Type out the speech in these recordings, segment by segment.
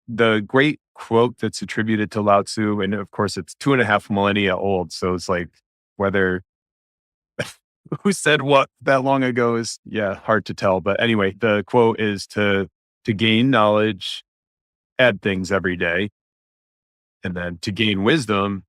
the great quote that's attributed to Lao Tzu, and of course it's 2.5 millennia old. So it's like whether who said what that long ago is, hard to tell. But anyway, the quote is to gain knowledge, add things every day. And then to gain wisdom,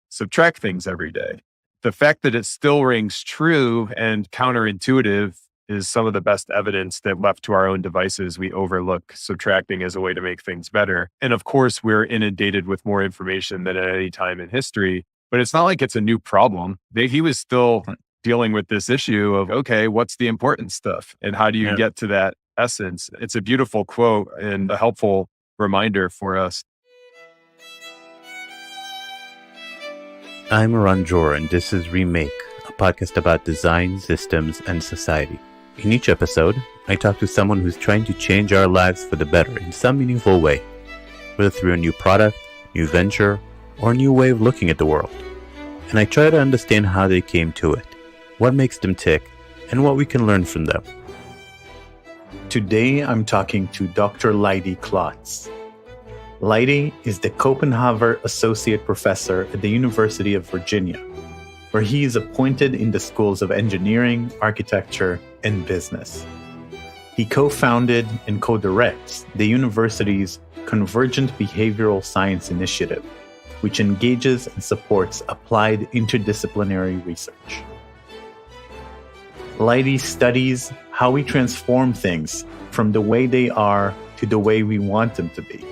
subtract things every day. The fact that it still rings true and counterintuitive is some of the best evidence that left to our own devices, we overlook subtracting as a way to make things better. And of course, we're inundated with more information than at any time in history, but it's not like it's a new problem. He was still dealing with this issue of, okay, what's the important stuff? And how do you get to that essence? It's a beautiful quote and a helpful reminder for us. I'm Ranjor, and this is Remake, a podcast about design, systems, and society. In each episode, I talk to someone who's trying to change our lives for the better in some meaningful way, whether through a new product, new venture, or a new way of looking at the world. And I try to understand how they came to it, what makes them tick, and what we can learn from them. Today, I'm talking to Dr. Leidy Klotz. Leidy is the Copenhaver Associate Professor at the University of Virginia, where he is appointed in the schools of engineering, architecture, and business. He co-founded and co-directs the university's Convergent Behavioral Science Initiative, which engages and supports applied interdisciplinary research. Leidy studies how we transform things from the way they are to the way we want them to be.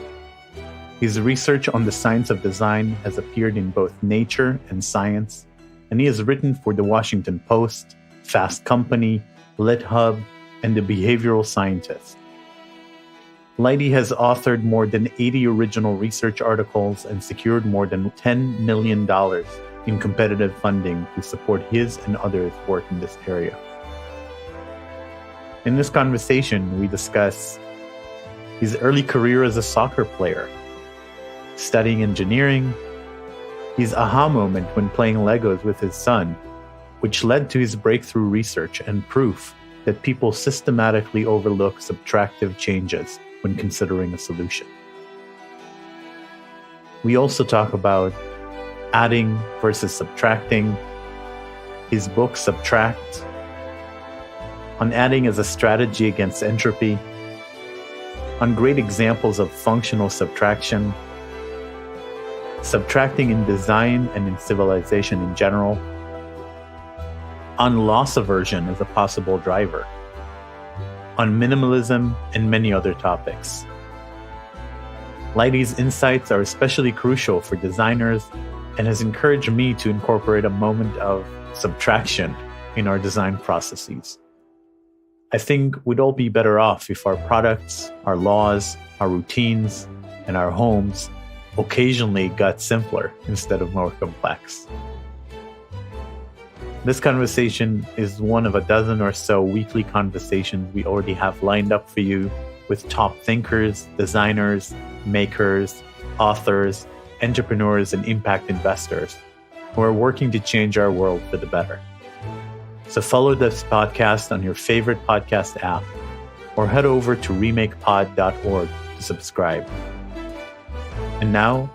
His research on the science of design has appeared in both Nature and Science, and he has written for The Washington Post, Fast Company, LitHub, and The Behavioral Scientist. Leidy has authored more than 80 original research articles and secured more than $10 million in competitive funding to support his and others' work in this area. In this conversation, we discuss his early career as a soccer player, studying engineering, his aha moment when playing Legos with his son, which led to his breakthrough research and proof that people systematically overlook subtractive changes when considering a solution. We also talk about adding versus subtracting, his book Subtract, on adding as a strategy against entropy, on great examples of functional subtraction, subtracting in design and in civilization in general, on loss aversion as a possible driver, on minimalism, and many other topics. Leidy's insights are especially crucial for designers and has encouraged me to incorporate a moment of subtraction in our design processes. I think we'd all be better off if our products, our laws, our routines, and our homes occasionally got simpler instead of more complex. This conversation is one of a dozen or so weekly conversations we already have lined up for you with top thinkers, designers, makers, authors, entrepreneurs, and impact investors who are working to change our world for the better. So follow this podcast on your favorite podcast app or head over to remakepod.org to subscribe. And now,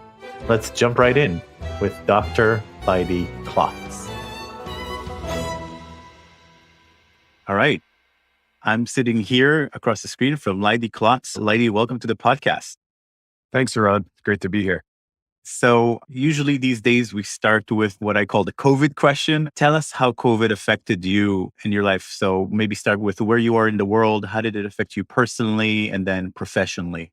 let's jump right in with Dr. Leidy Klotz. All right. I'm sitting here across the screen from Leidy Klotz. Leidy, welcome to the podcast. Thanks, Ron. It's great to be here. So usually these days we start with what I call the COVID question. Tell us how COVID affected you in your life. So maybe start with where you are in the world. How did it affect you personally and then professionally?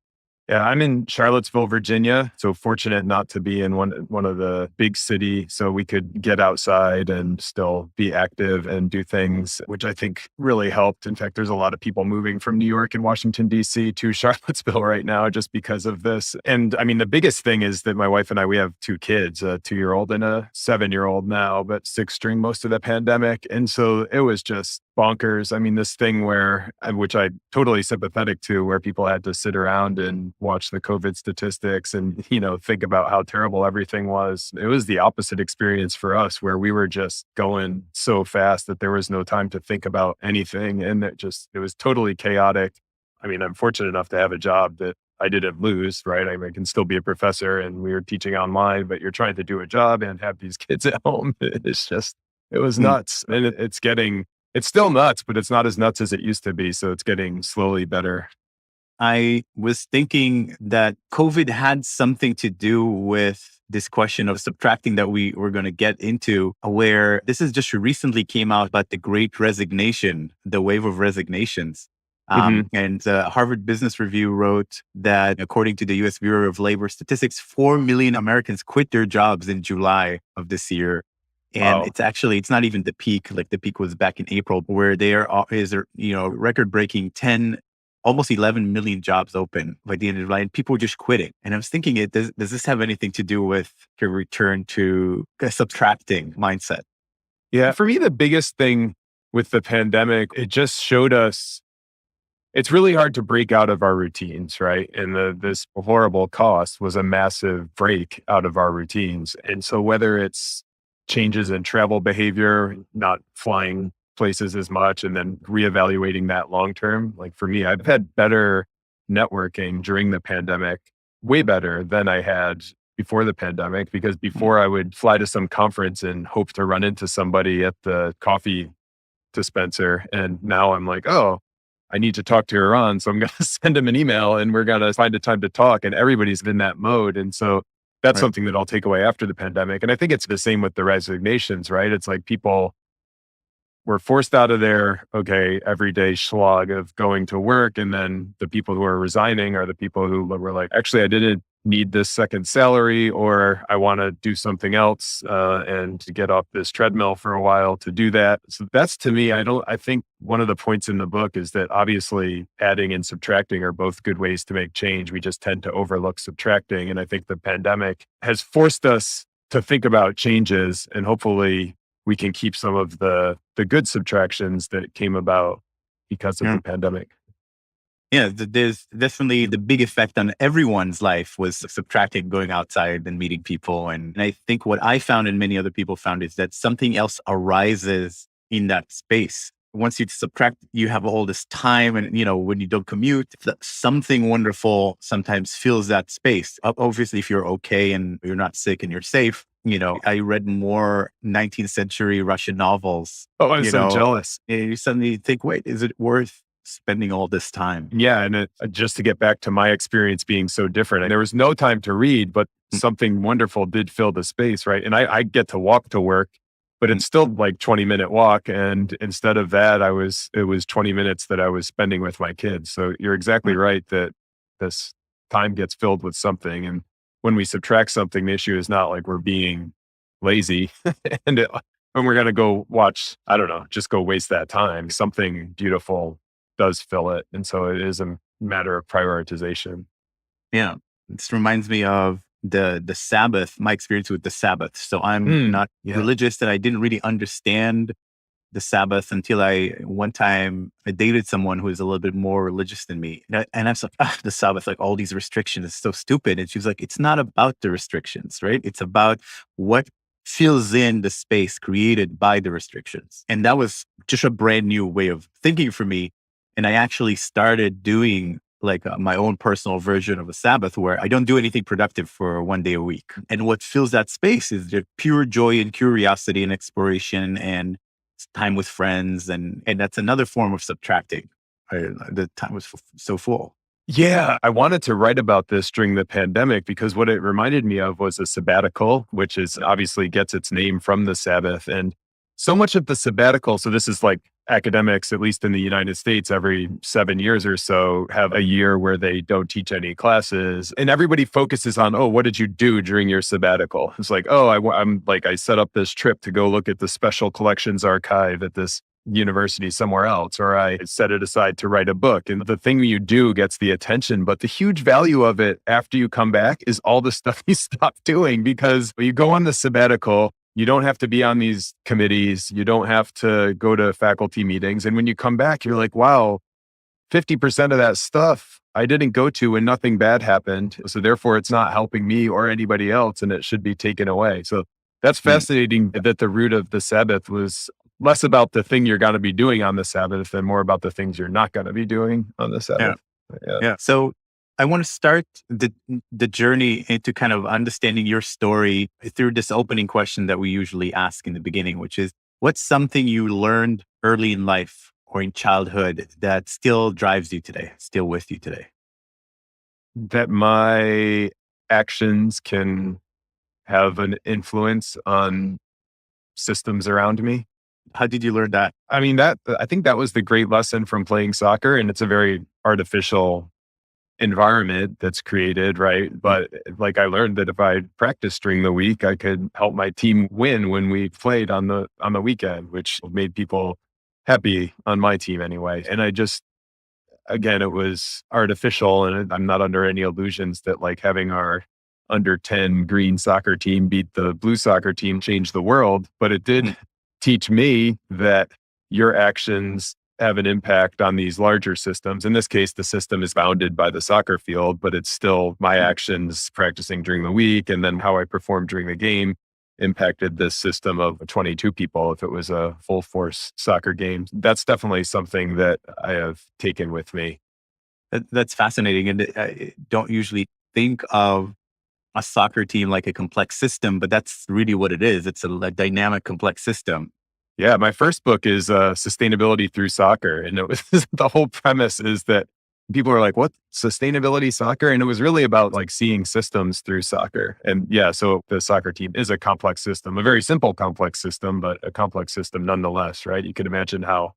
Yeah, I'm in Charlottesville, Virginia. So fortunate not to be in one of the big cities, so we could get outside and still be active and do things, which I think really helped. In fact, there's a lot of people moving from New York and Washington, D.C. to Charlottesville right now just because of this. And I mean, the biggest thing is that my wife and I, we have two kids, a 2-year-old and a 7-year-old now, but 6 during most of the pandemic. And so it was just bonkers. I mean, this thing which I'm totally sympathetic to, where people had to sit around and watch the COVID statistics and, think about how terrible everything was. It was the opposite experience for us, where we were just going so fast that there was no time to think about anything. And it was totally chaotic. I mean, I'm fortunate enough to have a job that I didn't lose, right? I can still be a professor and we were teaching online, but you're trying to do a job and have these kids at home. It was Mm. nuts. And it's still nuts, but it's not as nuts as it used to be. So it's getting slowly better. I was thinking that COVID had something to do with this question of subtracting that we were going to get into, where this is just recently came out about the great resignation, the wave of resignations. Mhm. And the Harvard Business Review wrote that according to the US Bureau of Labor Statistics, 4 million Americans quit their jobs in July of this year. And Wow. it's not even the peak. Like the peak was back in April, where is record breaking 10, almost 11 million jobs open by the end of July, and people were just quitting. And I was thinking, does this have anything to do with your return to a subtracting mindset? Yeah. For me, the biggest thing with the pandemic, it just showed us it's really hard to break out of our routines, right? And this horrible cost was a massive break out of our routines. And so whether it's changes in travel behavior, not flying places as much, and then reevaluating that long term, like for me, I've had better networking during the pandemic, way better than I had before the pandemic, because before I would fly to some conference and hope to run into somebody at the coffee dispenser. And now I'm like, oh, I need to talk to Iran. So I'm going to send him an email and we're going to find a time to talk. And everybody's in that mode. And so that's Right. something that I'll take away after the pandemic. And I think it's the same with the resignations, right? It's like people were forced out of their, okay, everyday slog of going to work. And then the people who are resigning are the people who were like, actually, I didn't need this second salary, or I want to do something else and to get off this treadmill for a while to do that. So that's, to me, I think one of the points in the book is that obviously adding and subtracting are both good ways to make change. We just tend to overlook subtracting. And I think the pandemic has forced us to think about changes, and hopefully we can keep some of the good subtractions that came about because of Yeah. the pandemic. Yeah, there's definitely the big effect on everyone's life was subtracting, going outside and meeting people. And I think what I found and many other people found is that something else arises in that space. Once you subtract, you have all this time, and when you don't commute, something wonderful sometimes fills that space. Obviously, if you're okay and you're not sick and you're safe, I read more 19th century Russian novels. Oh, I'm so jealous. And you suddenly think, wait, is it worth spending all this time? Yeah. And just to get back to my experience being so different, and there was no time to read, but something wonderful did fill the space, right? And I get to walk to work, but it's still like 20-minute walk. And instead of that, it was 20 minutes that I was spending with my kids. So you're exactly right that this time gets filled with something. And when we subtract something, the issue is not like we're being lazy and when we're going to go watch, I don't know, just go waste that time. Something beautiful does fill it. And so it is a matter of prioritization. Yeah. This reminds me of the Sabbath, my experience with the Sabbath. So I'm not religious, and I didn't really understand the Sabbath until one time I dated someone who is a little bit more religious than me. And I was like, the Sabbath, like all these restrictions is so stupid. And she was like, it's not about the restrictions, right? It's about what fills in the space created by the restrictions. And that was just a brand new way of thinking for me. And I actually started doing like my own personal version of a Sabbath where I don't do anything productive for one day a week. And what fills that space is the pure joy and curiosity and exploration and time with friends. And that's another form of subtracting. The time was so full. Yeah, I wanted to write about this during the pandemic because what it reminded me of was a sabbatical, which is obviously gets its name from the Sabbath. And so much of the sabbatical, so this is like academics, at least in the United States, every 7 years or so, have a year where they don't teach any classes. And everybody focuses on, oh, what did you do during your sabbatical? It's like, oh, I set up this trip to go look at the special collections archive at this university somewhere else, or I set it aside to write a book. And the thing you do gets the attention, but the huge value of it after you come back is all the stuff you stop doing, because you go on the sabbatical, you don't have to be on these committees, you don't have to go to faculty meetings. And when you come back, you're like, wow, 50% of that stuff I didn't go to and nothing bad happened. So therefore it's not helping me or anybody else, and it should be taken away. So that's fascinating that the root of the Sabbath was less about the thing you're going to be doing on the Sabbath and more about the things you're not going to be doing on the Sabbath. Yeah. So I want to start the journey into kind of understanding your story through this opening question that we usually ask in the beginning, which is, what's something you learned early in life or in childhood that still drives you today, still with you today? That my actions can have an influence on systems around me. How did you learn that? I mean, I think that was the great lesson from playing soccer, and it's a very artificial environment that's created, right? But like I learned that if I practiced during the week, I could help my team win when we played on the weekend, which made people happy on my team anyway. And I just again, it was artificial, and I'm not under any illusions that like having our under 10 green soccer team beat the blue soccer team changed the world. But it did teach me that your actions have an impact on these larger systems. In this case, the system is bounded by the soccer field, but it's still my actions practicing during the week and then how I performed during the game impacted this system of 22 people if it was a full force soccer game. That's definitely something that I have taken with me. That's fascinating. And I don't usually think of a soccer team like a complex system, but that's really what it is. It's a dynamic, complex system. Yeah, my first book is Sustainability Through Soccer. And it was the whole premise is that people are like, what, sustainability soccer? And it was really about like seeing systems through soccer. And yeah, so the soccer team is a complex system, a very simple complex system, but a complex system nonetheless, right? You can imagine how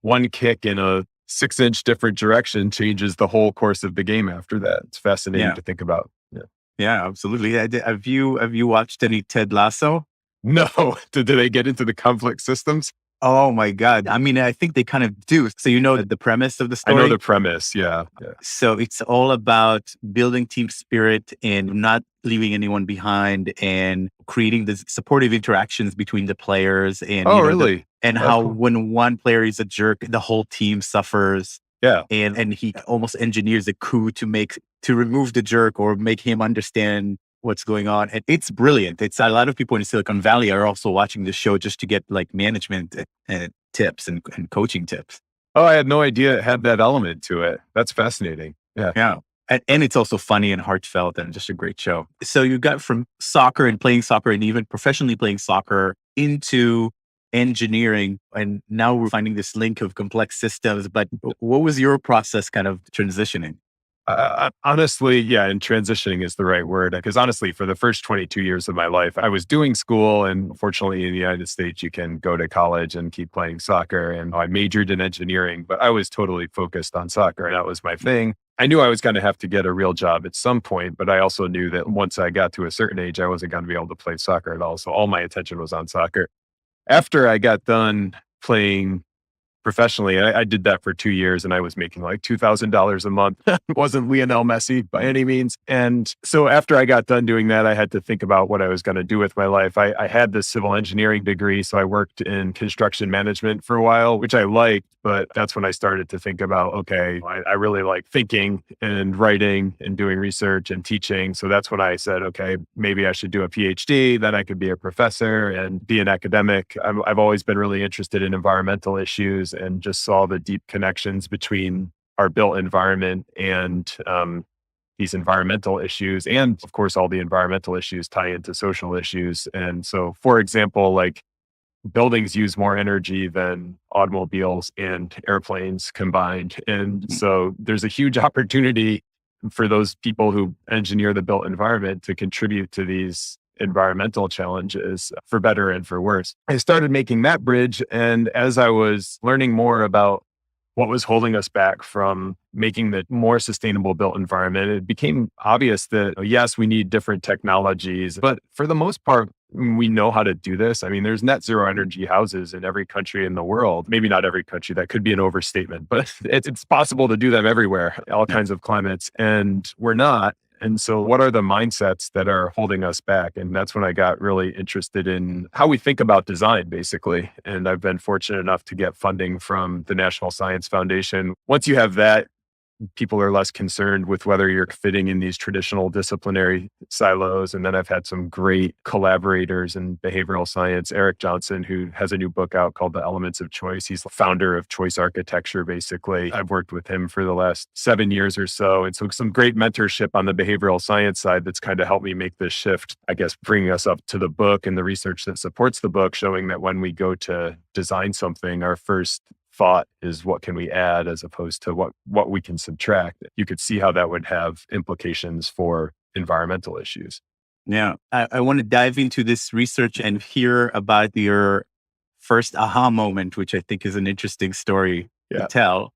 one kick in a 6-inch different direction changes the whole course of the game after that. It's fascinating to think about. Yeah. Yeah, absolutely. Have you watched any Ted Lasso? No. Did they get into the complex systems? Oh my God. I mean, I think they kind of do. So you know the premise of the story? I know the premise. Yeah. So it's all about building team spirit and not leaving anyone behind and creating the supportive interactions between the players. And really? And how when one player is a jerk, the whole team suffers. Yeah. And he almost engineers a coup to remove the jerk or make him understand what's going on. And it's brilliant. It's a lot of people in Silicon Valley are also watching the show just to get like management tips and coaching tips. Oh, I had no idea it had that element to it. That's fascinating. Yeah. Yeah. And it's also funny and heartfelt and just a great show. So you got from soccer and playing soccer and even professionally playing soccer into engineering. And now we're finding this link of complex systems. But what was your process kind of transitioning? Honestly, yeah, and transitioning is the right word. Because honestly, for the first 22 years of my life, I was doing school. And fortunately, in the United States, you can go to college and keep playing soccer. And I majored in engineering, but I was totally focused on soccer. And that was my thing. I knew I was going to have to get a real job at some point, but I also knew that once I got to a certain age, I wasn't going to be able to play soccer at all. So all my attention was on soccer. After I got done playing professionally, I did that for 2 years and I was making like $2,000 a month. It wasn't Lionel Messi by any means. And so after I got done doing that, I had to think about what I was going to do with my life. I had this civil engineering degree, so I worked in construction management for a while, which I liked, but that's when I started to think about, okay, I really like thinking and writing and doing research and teaching. So that's when I said, okay, maybe I should do a PhD, then I could be a professor and be an academic. I've always been really interested in environmental issues and just saw the deep connections between our built environment and these environmental issues. And of course, all the environmental issues tie into social issues. And so, for example, like buildings use more energy than automobiles and airplanes combined. And so there's a huge opportunity for those people who engineer the built environment to contribute to these environmental challenges for better and for worse. I started making that bridge. And as I was learning more about what was holding us back from making the more sustainable built environment, it became obvious that, yes, we need different technologies, but for the most part, we know how to do this. I mean, there's net zero energy houses in every country in the world. Maybe not every country, that could be an overstatement, but it's possible to do them everywhere, all kinds of climates, and we're not. And so what are the mindsets that are holding us back? And that's when I got really interested in how we think about design, basically. And I've been fortunate enough to get funding from the National Science Foundation. Once you have that, people are less concerned with whether you're fitting in these traditional disciplinary silos. And then I've had some great collaborators in behavioral science. Eric Johnson, who has a new book out called The Elements of Choice. He's the founder of choice architecture, basically. I've worked with him for the last 7 years or so. And so some great mentorship on the behavioral science side that's kind of helped me make this shift, I guess, bringing us up to the book and the research that supports the book, showing that when we go to design something, our first thought is what can we add as opposed to what we can subtract. You could see how that would have implications for environmental issues. Yeah. I want to dive into this research and hear about your first aha moment, which I think is an interesting story to tell.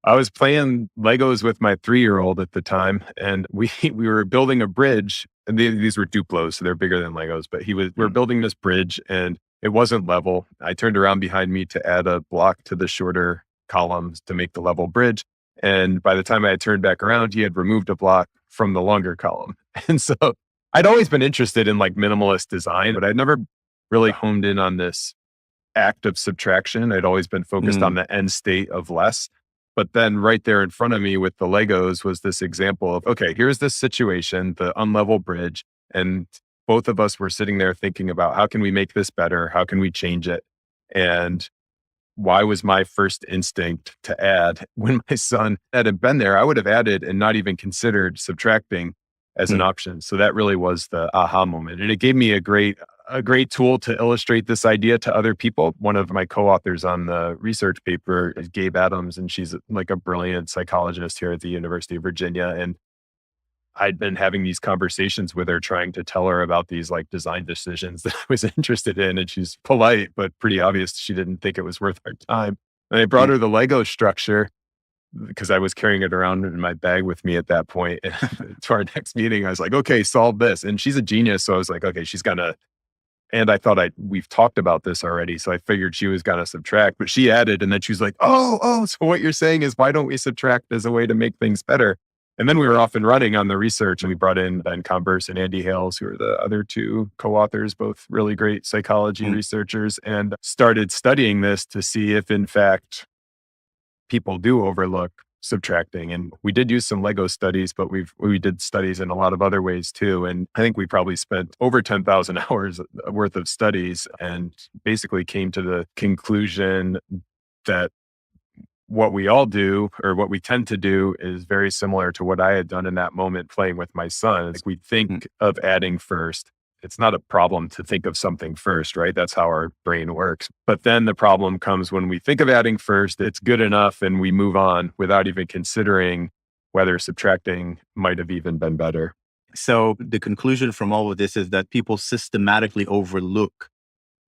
I was playing Legos with my 3-year-old at the time, and we were building a bridge. And these were Duplos, so they're bigger than Legos, but we were building this bridge, and it wasn't level. I turned around behind me to add a block to the shorter columns to make the level bridge. And by the time I had turned back around, he had removed a block from the longer column. And so I'd always been interested in like minimalist design, but I'd never really honed in on this act of subtraction. I'd always been focused on the end state of less. But then right there in front of me with the Legos was this example of, okay, here's this situation, the unlevel bridge. And both of us were sitting there thinking about how can we make this better? How can we change it? And why was my first instinct to add? When my son had been there, I would have added and not even considered subtracting as an option. So that really was the aha moment. And it gave me a great tool to illustrate this idea to other people. One of my co-authors on the research paper is Gabe Adams, and she's like a brilliant psychologist here at the University of Virginia. And I'd been having these conversations with her, trying to tell her about these like design decisions that I was interested in. And she's polite, but pretty obvious she didn't think it was worth our time. And I brought her the Lego structure because I was carrying it around in my bag with me at that point. And to our next meeting, I was like, okay, solve this. And she's a genius. So I was like, okay, she's gonna. And I thought we've talked about this already. So I figured she was going to subtract, but she added, and then she was like, oh, so what you're saying is why don't we subtract as a way to make things better? And then we were off and running on the research, and we brought in Ben Converse and Andy Hales, who are the other two co-authors, both really great psychology researchers, and started studying this to see if in fact people do overlook subtracting. And we did use some Lego studies, but we did studies in a lot of other ways too. And I think we probably spent over 10,000 hours worth of studies and basically came to the conclusion that what we all do, or what we tend to do, is very similar to what I had done in that moment playing with my son. Like we think of adding first. It's not a problem to think of something first, right? That's how our brain works. But then the problem comes when we think of adding first, it's good enough, and we move on without even considering whether subtracting might have even been better. So the conclusion from all of this is that people systematically overlook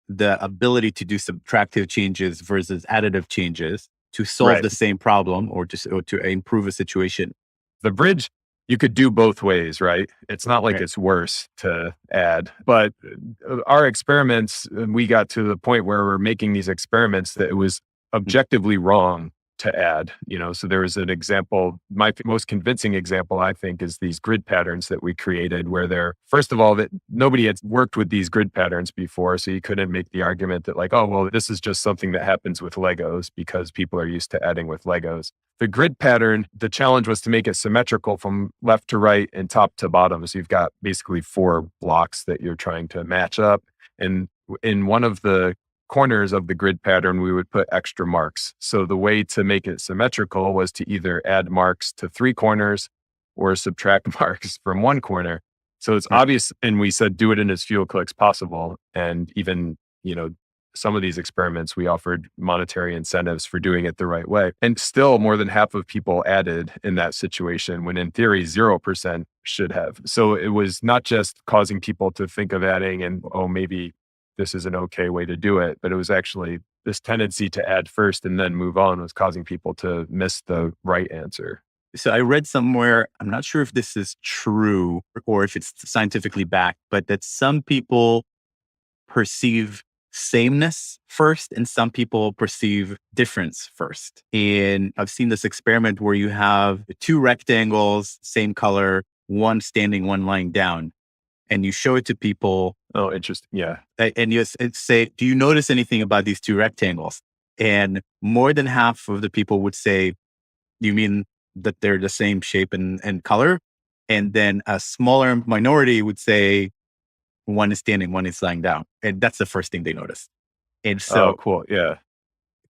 the ability to do subtractive changes versus additive changes to solve the same problem or to improve a situation. The bridge, you could do both ways, right? It's not like it's worse to add, but our experiments, we got to the point where we're making these experiments that it was objectively wrong to add, so there was an example, my most convincing example, I think, is these grid patterns that we created where first of all, that nobody had worked with these grid patterns before. So you couldn't make the argument that like, oh, well, this is just something that happens with Legos because people are used to adding with Legos. The grid pattern, the challenge was to make it symmetrical from left to right and top to bottom. So you've got basically 4 blocks that you're trying to match up. And in one of the corners of the grid pattern, we would put extra marks. So the way to make it symmetrical was to either add marks to 3 corners or subtract marks from 1 corner. So it's obvious. And we said, do it in as few clicks possible. And even, some of these experiments, we offered monetary incentives for doing it the right way. And still more than half of people added in that situation when in theory, 0% should have. So it was not just causing people to think of adding and, oh, maybe this is an okay way to do it, but it was actually this tendency to add first and then move on was causing people to miss the right answer. So I read somewhere, I'm not sure if this is true or if it's scientifically backed, but that some people perceive sameness first and some people perceive difference first. And I've seen this experiment where you have 2 rectangles, same color, one standing, one lying down. And you show it to people. Oh, interesting. Yeah. And you say, do you notice anything about these 2 rectangles? And more than half of the people would say, you mean that they're the same shape and color. And then a smaller minority would say one is standing, one is lying down. And that's the first thing they notice. And Oh, so, cool. Yeah.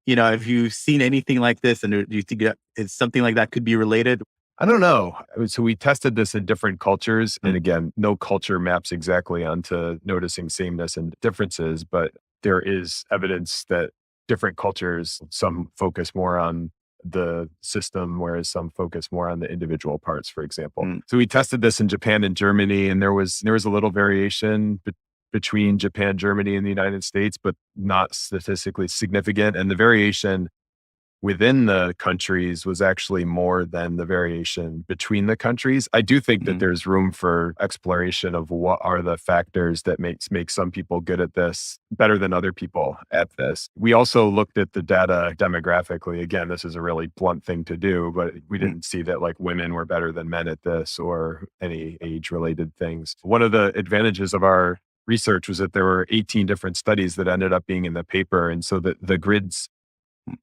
have you seen anything like this? And do you think that it's something like that could be related? I don't know. So we tested this in different cultures. And Mm, again, no culture maps exactly onto noticing sameness and differences, but there is evidence that different cultures, some focus more on the system, whereas some focus more on the individual parts, for example. mm, So we tested this in Japan and Germany, and there was a little variation between Japan, Germany, and the United States, but not statistically significant. And the variation within the countries was actually more than the variation between the countries. I do think that mm, there's room for exploration of what are the factors that make some people good at this better than other people at this. We also looked at the data demographically. Again, this is a really blunt thing to do, but we mm, didn't see that like women were better than men at this or any age related things. One of the advantages of our research was that there were 18 different studies that ended up being in the paper. And so the grids,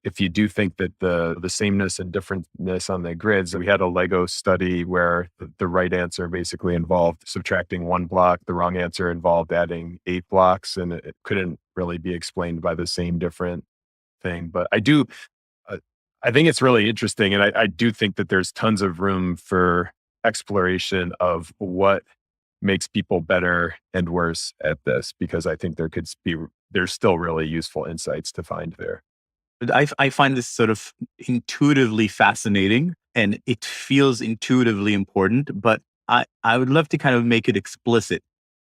if you do think that the sameness and differentness on the grids, we had a Lego study where the right answer basically involved subtracting one block, the wrong answer involved adding 8 blocks, and it couldn't really be explained by the same different thing. But uh, I think it's really interesting, and I do think that there's tons of room for exploration of what makes people better and worse at this, because I think there's still really useful insights to find there. But I find this sort of intuitively fascinating and it feels intuitively important, but I would love to kind of make it explicit.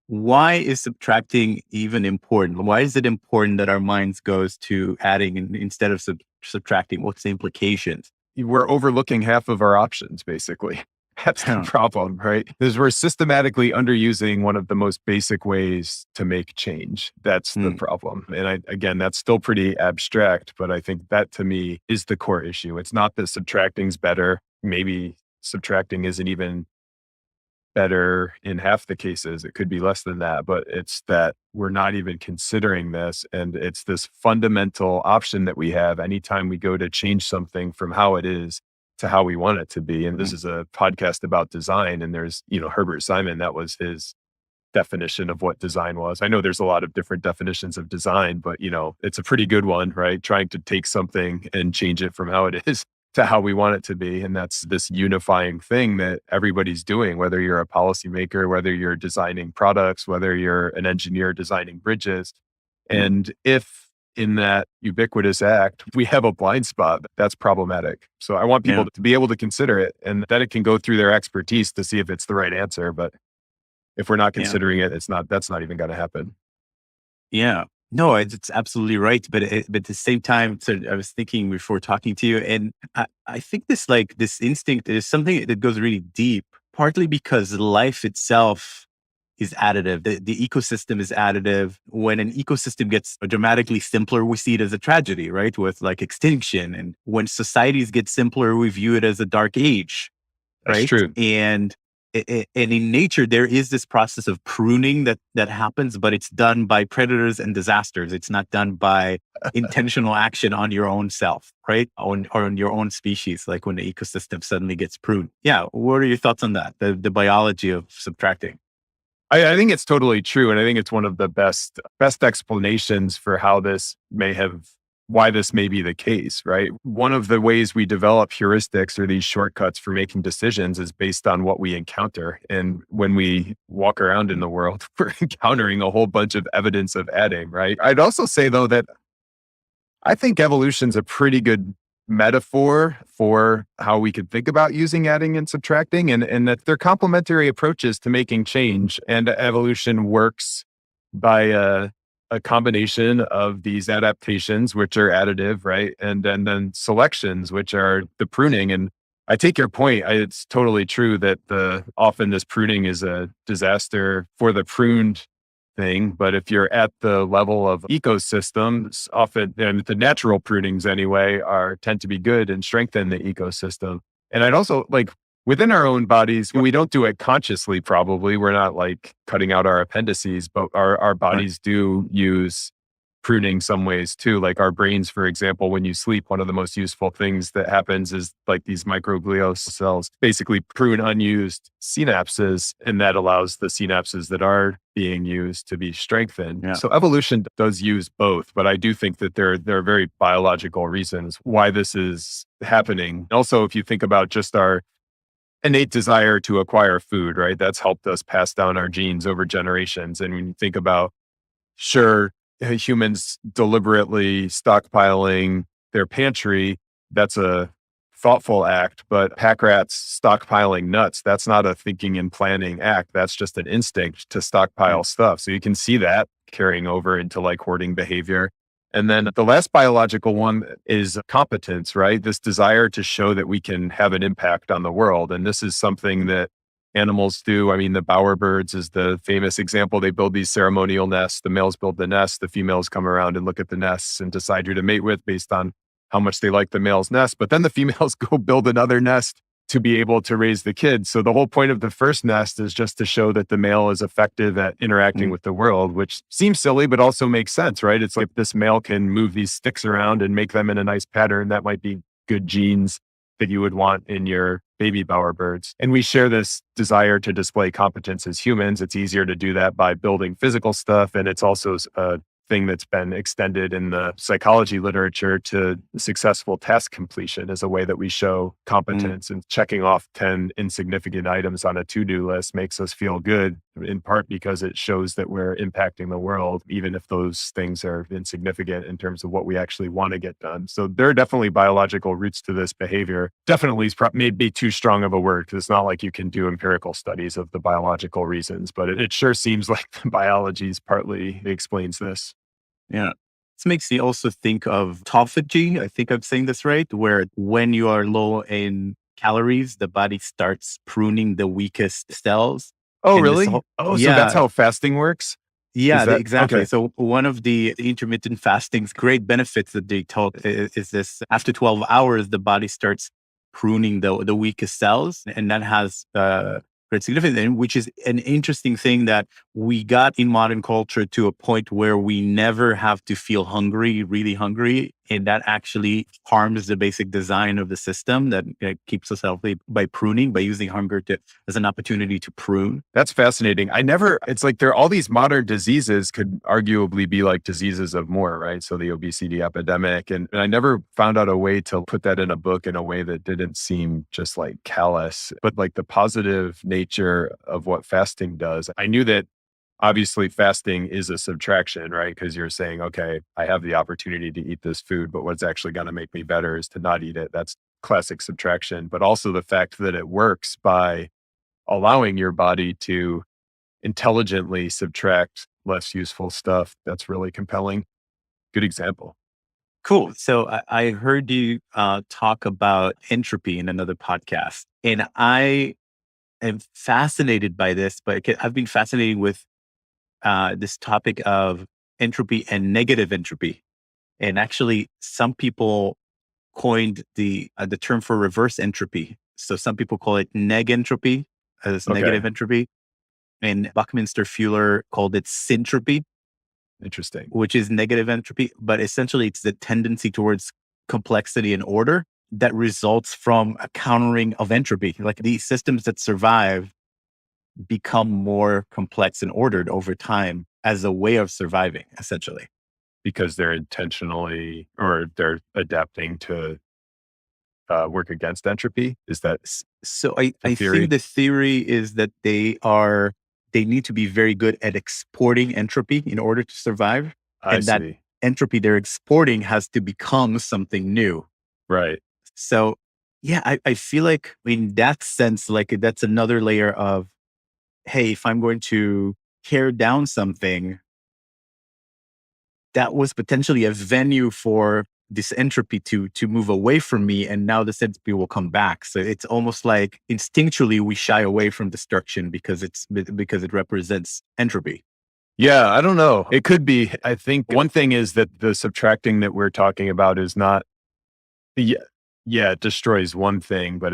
Why is subtracting even important? Why is it important that our minds goes to adding instead of subtracting? What's the implications? We're overlooking half of our options, basically. That's the problem, right? Because we're systematically underusing one of the most basic ways to make change. That's the Mm, problem. And again, that's still pretty abstract, but I think that to me is the core issue. It's not that subtracting's better. Maybe subtracting isn't even better in half the cases. It could be less than that, but it's that we're not even considering this. And it's this fundamental option that we have anytime we go to change something from how it is to how we want it to be. And this mm, is a podcast about design. And there's, Herbert Simon, that was his definition of what design was. I know there's a lot of different definitions of design, but it's a pretty good one, right? Trying to take something and change it from how it is to how we want it to be. And that's this unifying thing that everybody's doing, whether you're a policymaker, whether you're designing products, whether you're an engineer designing bridges. mm. And if in that ubiquitous act, we have a blind spot, that's problematic. So I want Yeah, people to be able to consider it, and then it can go through their expertise to see if it's the right answer. But if we're not yeah, considering it, that's not even going to happen. yeah. No, it's absolutely right. But at the same time, so I was thinking before talking to you, and I think this instinct is something that goes really deep, partly because life itself is additive. The ecosystem is additive. When an ecosystem gets dramatically simpler, we see it as a tragedy, right? With like extinction. And when societies get simpler, we view it as a dark age, That's right? true. And in nature, there is this process of pruning that happens, but it's done by predators and disasters. It's not done by intentional action on your own self, right? Or on your own species, like when the ecosystem suddenly gets pruned. Yeah. What are your thoughts on that? The biology of subtracting. I think it's totally true. And I think it's one of the best explanations for why this may be the case, right? One of the ways we develop heuristics or these shortcuts for making decisions is based on what we encounter. And when we walk around in the world, we're encountering a whole bunch of evidence of adding, right? I'd also say though that I think evolution's a pretty good metaphor for how we could think about using adding and subtracting, and that they're complementary approaches to making change. And evolution works by a combination of these adaptations, which are additive, right? And then selections, which are the pruning. And I take your point. It's totally true that often this pruning is a disaster for the pruned thing. But if you're at the level of ecosystems, often, and the natural prunings anyway, tend to be good and strengthen the ecosystem. And I'd also like within our own bodies, we don't do it consciously, probably. We're not like cutting out our appendices, but our Right. bodies do use pruning some ways too. Like our brains, for example, when you sleep, one of the most useful things that happens is like these microglial cells basically prune unused synapses, and that allows the synapses that are being used to be strengthened. Yeah. So evolution does use both, but I do think that there are very biological reasons why this is happening. Also, if you think about just our innate desire to acquire food, right? That's helped us pass down our genes over generations. And when you think about, sure, humans deliberately stockpiling their pantry, that's a thoughtful act, but pack rats stockpiling nuts, that's not a thinking and planning act. That's just an instinct to stockpile stuff. So you can see that carrying over into like hoarding behavior. And then the last biological one is competence, right? This desire to show that we can have an impact on the world. And this is something that animals do. I mean, the bowerbirds is the famous example. They build these ceremonial nests. The males build the nests. The females come around and look at the nests and decide who to mate with based on how much they like the male's nest. But then the females go build another nest to be able to raise the kids. So the whole point of the first nest is just to show that the male is effective at interacting with the world, which seems silly, but also makes sense, right? It's like this male can move these sticks around and make them in a nice pattern. That might be good genes that you would want in your baby bowerbirds. And we share this desire to display competence as humans. It's easier to do that by building physical stuff. And it's also a thing that's been extended in the psychology literature to successful task completion as a way that we show competence. And checking off 10 insignificant items on a to-do list makes us feel good, in part because it shows that we're impacting the world, even if those things are insignificant in terms of what we actually want to get done. So there are definitely biological roots to this behavior. Definitely is maybe too strong of a word, because it's not like you can do empirical studies of the biological reasons, but it sure seems like the biology partly explains this. Yeah. This makes me also think of autophagy. I think I'm saying this right, where when you are low in calories, the body starts pruning the weakest cells. Oh, And really? So that's how fasting works? Yeah, exactly. Okay. So one of the intermittent fasting's great benefits that they told is this: after 12 hours, the body starts pruning the weakest cells, and that has great significance, which is an interesting thing that we got in modern culture to a point where we never have to feel hungry, really hungry. And that actually harms the basic design of the system that keeps us healthy by pruning, by using hunger as an opportunity to prune. That's fascinating. It's like there are all these modern diseases could arguably be like diseases of more, right? So the obesity epidemic. And I never found out a way to put that in a book in a way that didn't seem just like callous, but like the positive nature of what fasting does. I knew that obviously fasting is a subtraction, right? Because you're saying, okay, I have the opportunity to eat this food, but what's actually going to make me better is to not eat it. That's classic subtraction. But also the fact that it works by allowing your body to intelligently subtract less useful stuff. That's really compelling. Good example. Cool. So I heard you talk about entropy in another podcast, and I am fascinated by this, but I've been fascinated with this topic of entropy and negative entropy. And actually, some people coined the term for reverse entropy. So some people call it neg entropy as negative entropy. And Buckminster Fuller called it syntropy. Interesting. Which is negative entropy. But essentially, it's the tendency towards complexity and order that results from a countering of entropy. Like these systems that survive become more complex and ordered over time as a way of surviving, essentially. Because they're intentionally, or they're adapting to work against entropy? Is that so? I think the theory is that they need to be very good at exporting entropy in order to survive. That entropy they're exporting has to become something new. Right. So yeah, I feel like in that sense, like that's another layer of, hey, if I'm going to tear down something, that was potentially a venue for this entropy to move away from me, and now this entropy will come back. So it's almost like instinctually we shy away from destruction because it represents entropy. Yeah, I don't know. It could be. I think one thing is that the subtracting that we're talking about is not. yeah, it destroys one thing, but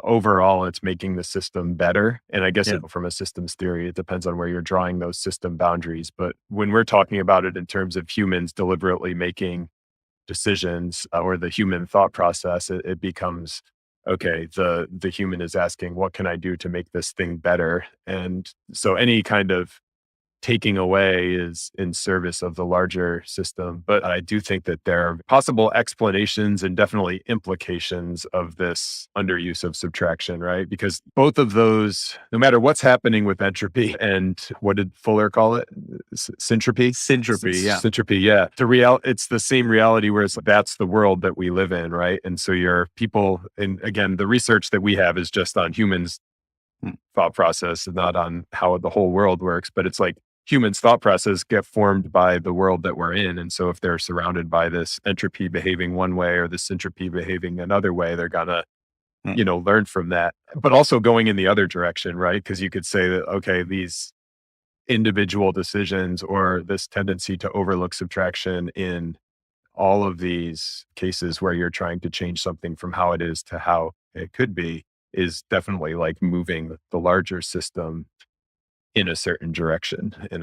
overall, it's making the system better. And I guess Yeah. from a systems theory, it depends on where you're drawing those system boundaries. But when we're talking about it in terms of humans deliberately making decisions, or the human thought process, it becomes, okay, the human is asking, what can I do to make this thing better? And so any kind of taking away is in service of the larger system. But I do think that there are possible explanations and definitely implications of this underuse of subtraction, right? Because both of those, no matter what's happening with entropy and what did Fuller call it? Syntropy? Syntropy, yeah. Syntropy, yeah. It's the same reality where that's the world that we live in, right? And so your people, and again, the research that we have is just on humans' thought process and not on how the whole world works. But it's like humans' thought process get formed by the world that we're in. And so if they're surrounded by this entropy behaving one way or this entropy behaving another way, they're gonna, learn from that. But also going in the other direction, right? Because you could say that, okay, these individual decisions or this tendency to overlook subtraction in all of these cases where you're trying to change something from how it is to how it could be is definitely like moving the larger system in a certain direction. And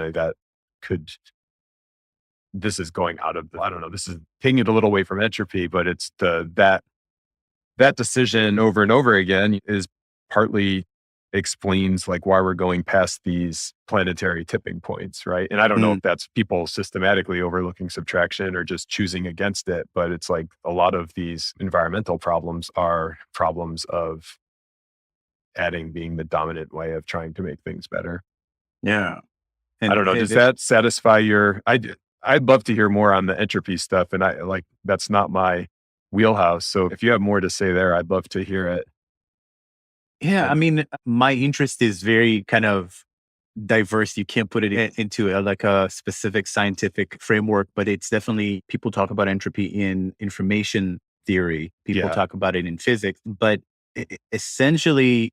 this is going out of, I don't know, this is taking it a little away from entropy, but it's that decision over and over again is partly explains like why we're going past these planetary tipping points, right? And I don't know if that's people systematically overlooking subtraction or just choosing against it, but it's like a lot of these environmental problems are problems of adding being the dominant way of trying to make things better. Yeah. And I don't know, does that satisfy I'd love to hear more on the entropy stuff, and that's not my wheelhouse. So if you have more to say there, I'd love to hear it. Yeah, I mean, my interest is very kind of diverse. You can't put it into a specific scientific framework, but it's definitely, people talk about entropy in information theory. People talk about it in physics, but essentially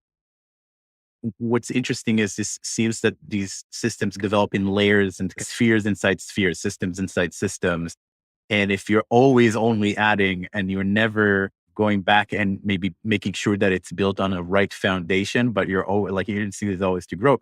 what's interesting is this seems that these systems develop in layers and spheres inside spheres, systems inside systems. And if you're always only adding and you're never going back and maybe making sure that it's built on a right foundation, but you're always like, your instinct is always to grow,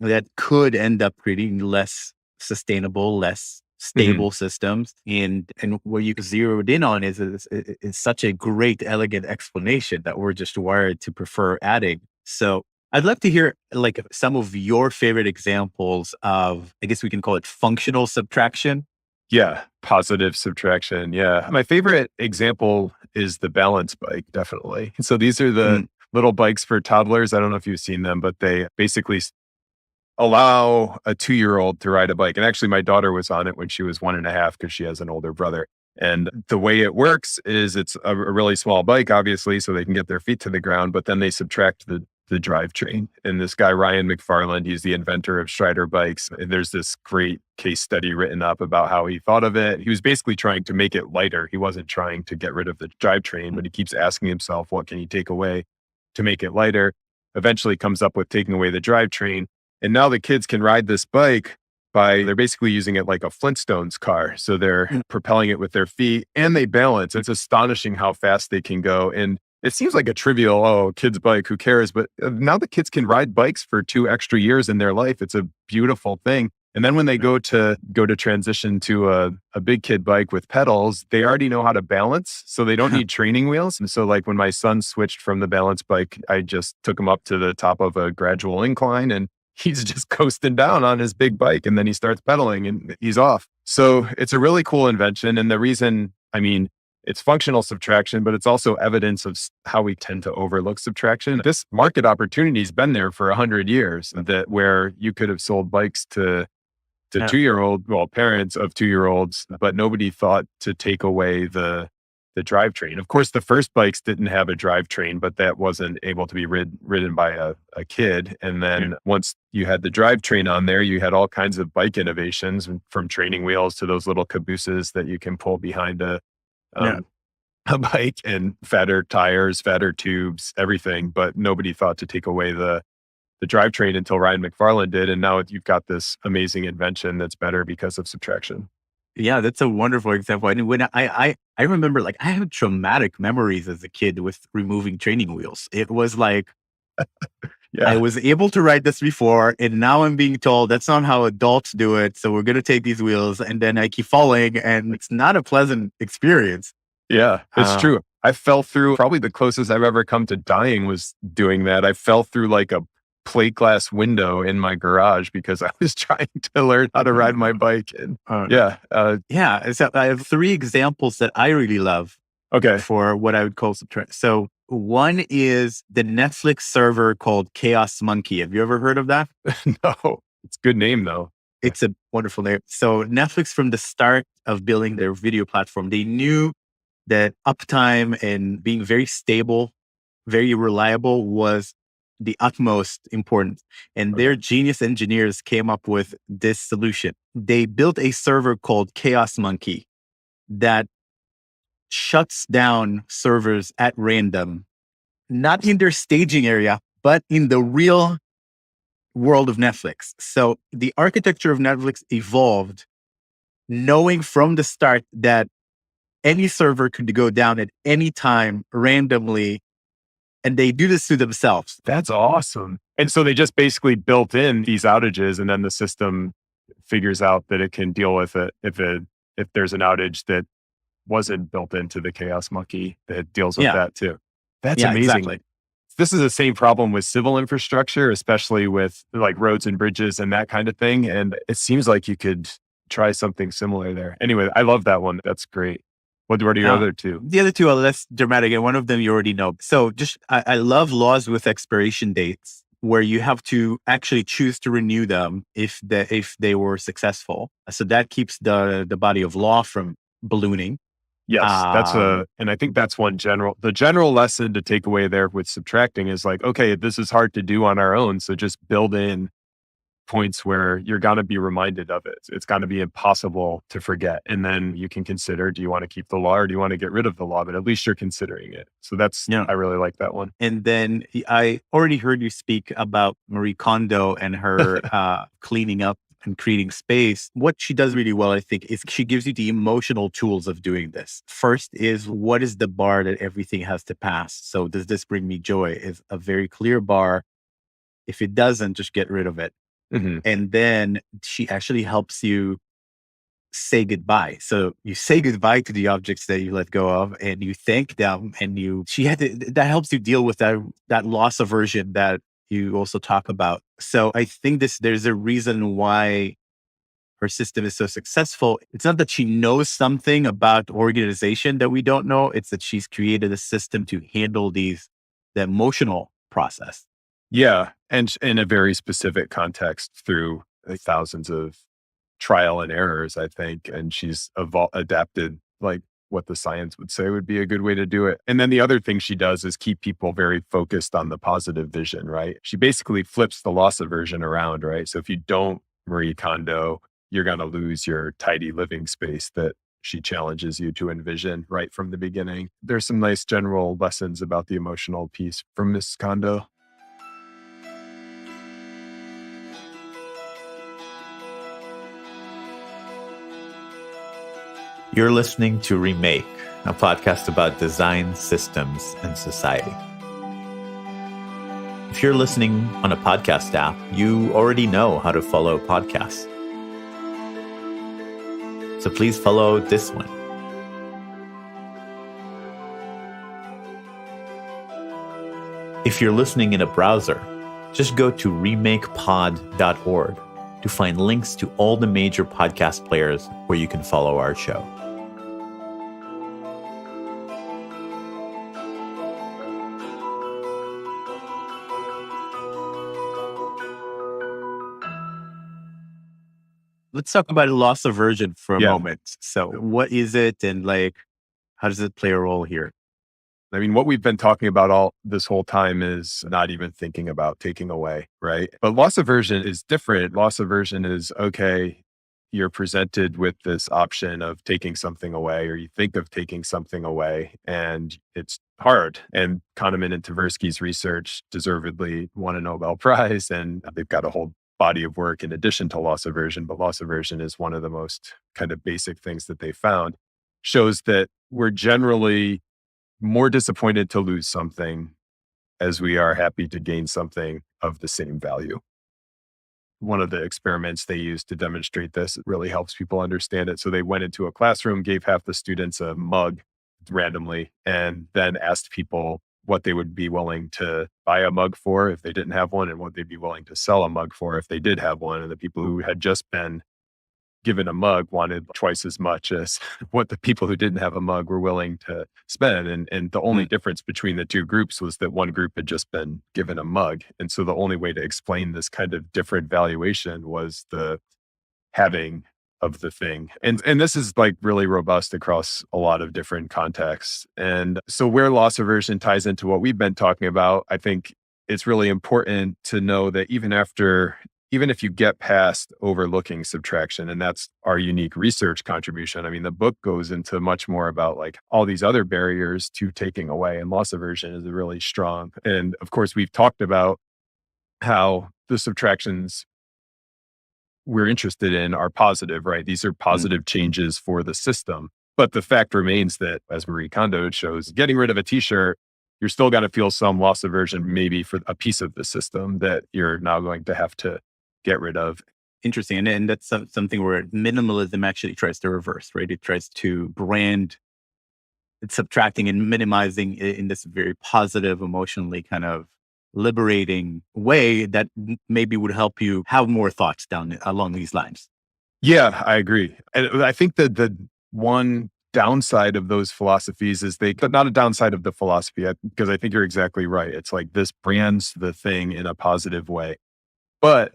that could end up creating less sustainable, less stable systems. And what you zeroed in on is such a great, elegant explanation that we're just wired to prefer adding. So I'd love to hear like some of your favorite examples of, I guess we can call it functional subtraction. Yeah, positive subtraction. Yeah. My favorite example is the balance bike, definitely. So these are the little bikes for toddlers. I don't know if you've seen them, but they basically allow a 2-year-old to ride a bike. And actually, my daughter was on it when she was 1.5 because she has an older brother. And the way it works is it's a really small bike, obviously, so they can get their feet to the ground, but then they subtract the drivetrain. And this guy, Ryan McFarland, he's the inventor of Strider bikes. And there's this great case study written up about how he thought of it. He was basically trying to make it lighter. He wasn't trying to get rid of the drivetrain, but he keeps asking himself, what can he take away to make it lighter? Eventually comes up with taking away the drivetrain. And now the kids can ride this bike they're basically using it like a Flintstones car. So they're propelling it with their feet and they balance. It's astonishing how fast they can go. And it seems like a trivial, kid's bike, who cares? But now the kids can ride bikes for 2 extra years in their life. It's a beautiful thing. And then when they go to transition to a big kid bike with pedals, they already know how to balance. So they don't need training wheels. And so like when my son switched from the balance bike, I just took him up to the top of a gradual incline and he's just coasting down on his big bike. And then he starts pedaling and he's off. So it's a really cool invention. And the reason, it's functional subtraction, but it's also evidence of how we tend to overlook subtraction. This market opportunity has been there for 100 years, where you could have sold bikes to 2-year-old, parents of 2-year-olds, but nobody thought to take away the drivetrain. Of course, the first bikes didn't have a drivetrain, but that wasn't able to be ridden by a kid. And then once you had the drivetrain on there, you had all kinds of bike innovations, from training wheels to those little cabooses that you can pull behind a bike, and fatter tires, fatter tubes, everything. But nobody thought to take away the drivetrain until Ryan McFarland did. And now you've got this amazing invention that's better because of subtraction. Yeah, that's a wonderful example. And when I remember, like, I have traumatic memories as a kid with removing training wheels. It was like, I Yeah. was able to ride this before, and now I'm being told that's not how adults do it. So we're going to take these wheels, and then I keep falling, and it's not a pleasant experience. Yeah, it's Uh, true. I fell through probably the closest I've ever come to dying was doing that. I fell through like a plate glass window in my garage because I was trying to learn how to ride my bike. And uh, yeah, yeah, so I have three examples that I really love okay. for what I would call subtract. So one is the Netflix server called Chaos Monkey. Have you ever heard of that? No, it's a good name though. It's a wonderful name. So Netflix, from the start of building their video platform, they knew that uptime and being very stable, very reliable was the utmost important. And Okay. their genius engineers came up with this solution. They built a server called Chaos Monkey that shuts down servers at random, not in their staging area, but in the real world of Netflix. So the architecture of Netflix evolved knowing from the start that any server could go down at any time randomly, and they do this to themselves. That's awesome. And so they just basically built in these outages and then the system figures out that it can deal with it if there's an outage that wasn't built into the Chaos Monkey that deals with Yeah. that too. That's Yeah, amazing. exactly. This is the same problem with civil infrastructure, especially with like roads and bridges and that kind of thing. And it seems like you could try something similar there. Anyway, I love that one. That's great. What are your Now, other two? the other two are less dramatic, and one of them you already know. So just, I love laws with expiration dates where you have to actually choose to renew them if they were successful. So that keeps the body of law from ballooning. Yes, Um, and I think that's the general lesson to take away there with subtracting is like, okay, this is hard to do on our own. So just build in points where you're going to be reminded of it. It's going to be impossible to forget. And then you can consider, do you want to keep the law or do you want to get rid of the law? But at least you're considering it. So yeah. I really like that one. And then I already heard you speak about Marie Kondo and her cleaning up and creating space. What she does really well, I think, is she gives you the emotional tools of doing this. First is, what is the bar that everything has to pass? So does this bring me joy? Is a very clear bar. If it doesn't, just get rid of it. Mm-hmm. And then she actually helps you say goodbye. So you say goodbye to the objects that you let go of, and you thank them, and that helps you deal with that loss aversion that you also talk about. So I think there's a reason why her system is so successful. It's not that she knows something about organization that we don't know. It's that she's created a system to handle the emotional process. Yeah. And in a very specific context through thousands of trial and errors, I think. And she's adapted like what the science would say would be a good way to do it. And then the other thing she does is keep people very focused on the positive vision, right? She basically flips the loss aversion around, right? So if you don't Marie Kondo, you're going to lose your tidy living space that she challenges you to envision right from the beginning. There's some nice general lessons about the emotional piece from Miss Kondo. You're listening to Remake, a podcast about design, systems, and society. If you're listening on a podcast app, you already know how to follow podcasts. So please follow this one. If you're listening in a browser, just go to remakepod.org to find links to all the major podcast players where you can follow our show. Let's talk about loss aversion for a Yeah. moment. So what is it, and like, how does it play a role here? I mean, what we've been talking about all this whole time is not even thinking about taking away, right? But loss aversion is different. Loss aversion is, okay, you're presented with this option of taking something away, or you think of taking something away, and it's hard. And Kahneman and Tversky's research deservedly won a Nobel Prize, and they've got a whole body of work in addition to loss aversion, but loss aversion is one of the most kind of basic things that they found, shows that we're generally more disappointed to lose something as we are happy to gain something of the same value. One of the experiments they used to demonstrate this really helps people understand it. So they went into a classroom, gave half the students a mug randomly, and then asked people what they would be willing to buy a mug for if they didn't have one, and what they'd be willing to sell a mug for if they did have one. And the people who had just been given a mug wanted twice as much as what the people who didn't have a mug were willing to spend. And the only difference between the two groups was that one group had just been given a mug. And so the only way to explain this kind of different valuation was the having of the thing. And this is like really robust across a lot of different contexts. And so where loss aversion ties into what we've been talking about, I think it's really important to know that even if you get past overlooking subtraction, and that's our unique research contribution, I mean, the book goes into much more about like all these other barriers to taking away, and loss aversion is really strong. And of course, we've talked about how the subtractions we're interested in are positive, right? These are positive changes for the system. But the fact remains that, as Marie Kondo shows, getting rid of a t-shirt, you're still going to feel some loss aversion, maybe for a piece of the system that you're now going to have to get rid of. Interesting. And that's something where minimalism actually tries to reverse, right? It tries to brand it's subtracting and minimizing in this very positive, emotionally kind of liberating way that maybe would help you have more thoughts down along these lines. Yeah, I agree. And I think that the one downside of those philosophies is not a downside of the philosophy, because I think you're exactly right. It's like this brands the thing in a positive way. But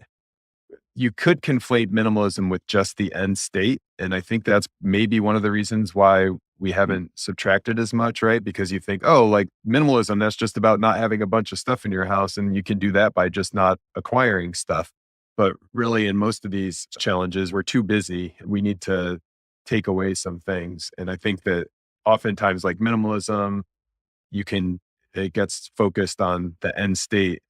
you could conflate minimalism with just the end state. And I think that's maybe one of the reasons why we haven't subtracted as much, right? Because you think, oh, like minimalism, that's just about not having a bunch of stuff in your house. And you can do that by just not acquiring stuff. But really, in most of these challenges, we're too busy. We need to take away some things. And I think that oftentimes, like minimalism, it gets focused on the end state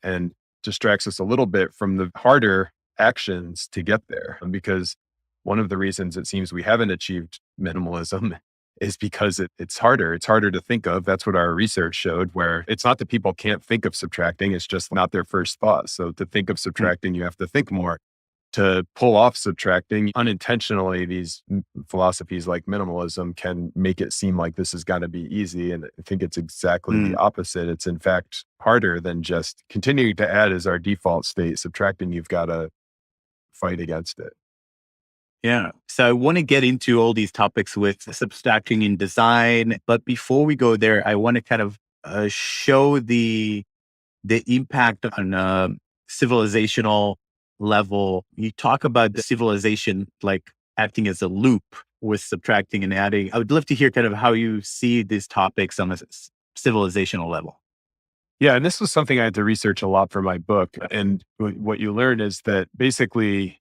and distracts us a little bit from the harder actions to get there. Because one of the reasons it seems we haven't achieved minimalism is because it's harder. It's harder to think of. That's what our research showed, where it's not that people can't think of subtracting. It's just not their first thought. So to think of subtracting, you have to think more. To pull off subtracting unintentionally, these philosophies like minimalism can make it seem like this has got to be easy. And I think it's exactly the opposite. It's in fact harder than just continuing to add as our default state. Subtracting, you've got to fight against it. Yeah. So I want to get into all these topics with subtracting in design. But before we go there, I want to kind of show the impact on civilizational level. You talk about the civilization like acting as a loop with subtracting and adding. I would love to hear kind of how you see these topics on a civilizational level. Yeah, and this was something I had to research a lot for my book. And what you learn is that basically,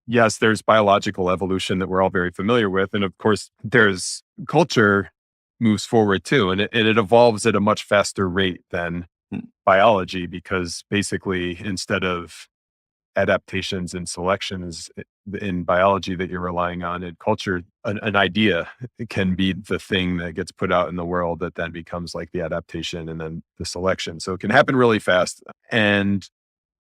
yes, there's biological evolution that we're all very familiar with. And of course, there's culture moves forward too. And it evolves at a much faster rate than biology, because basically, instead of adaptations and selections in biology that you're relying on, in culture, an idea can be the thing that gets put out in the world that then becomes like the adaptation and then the selection. So it can happen really fast. And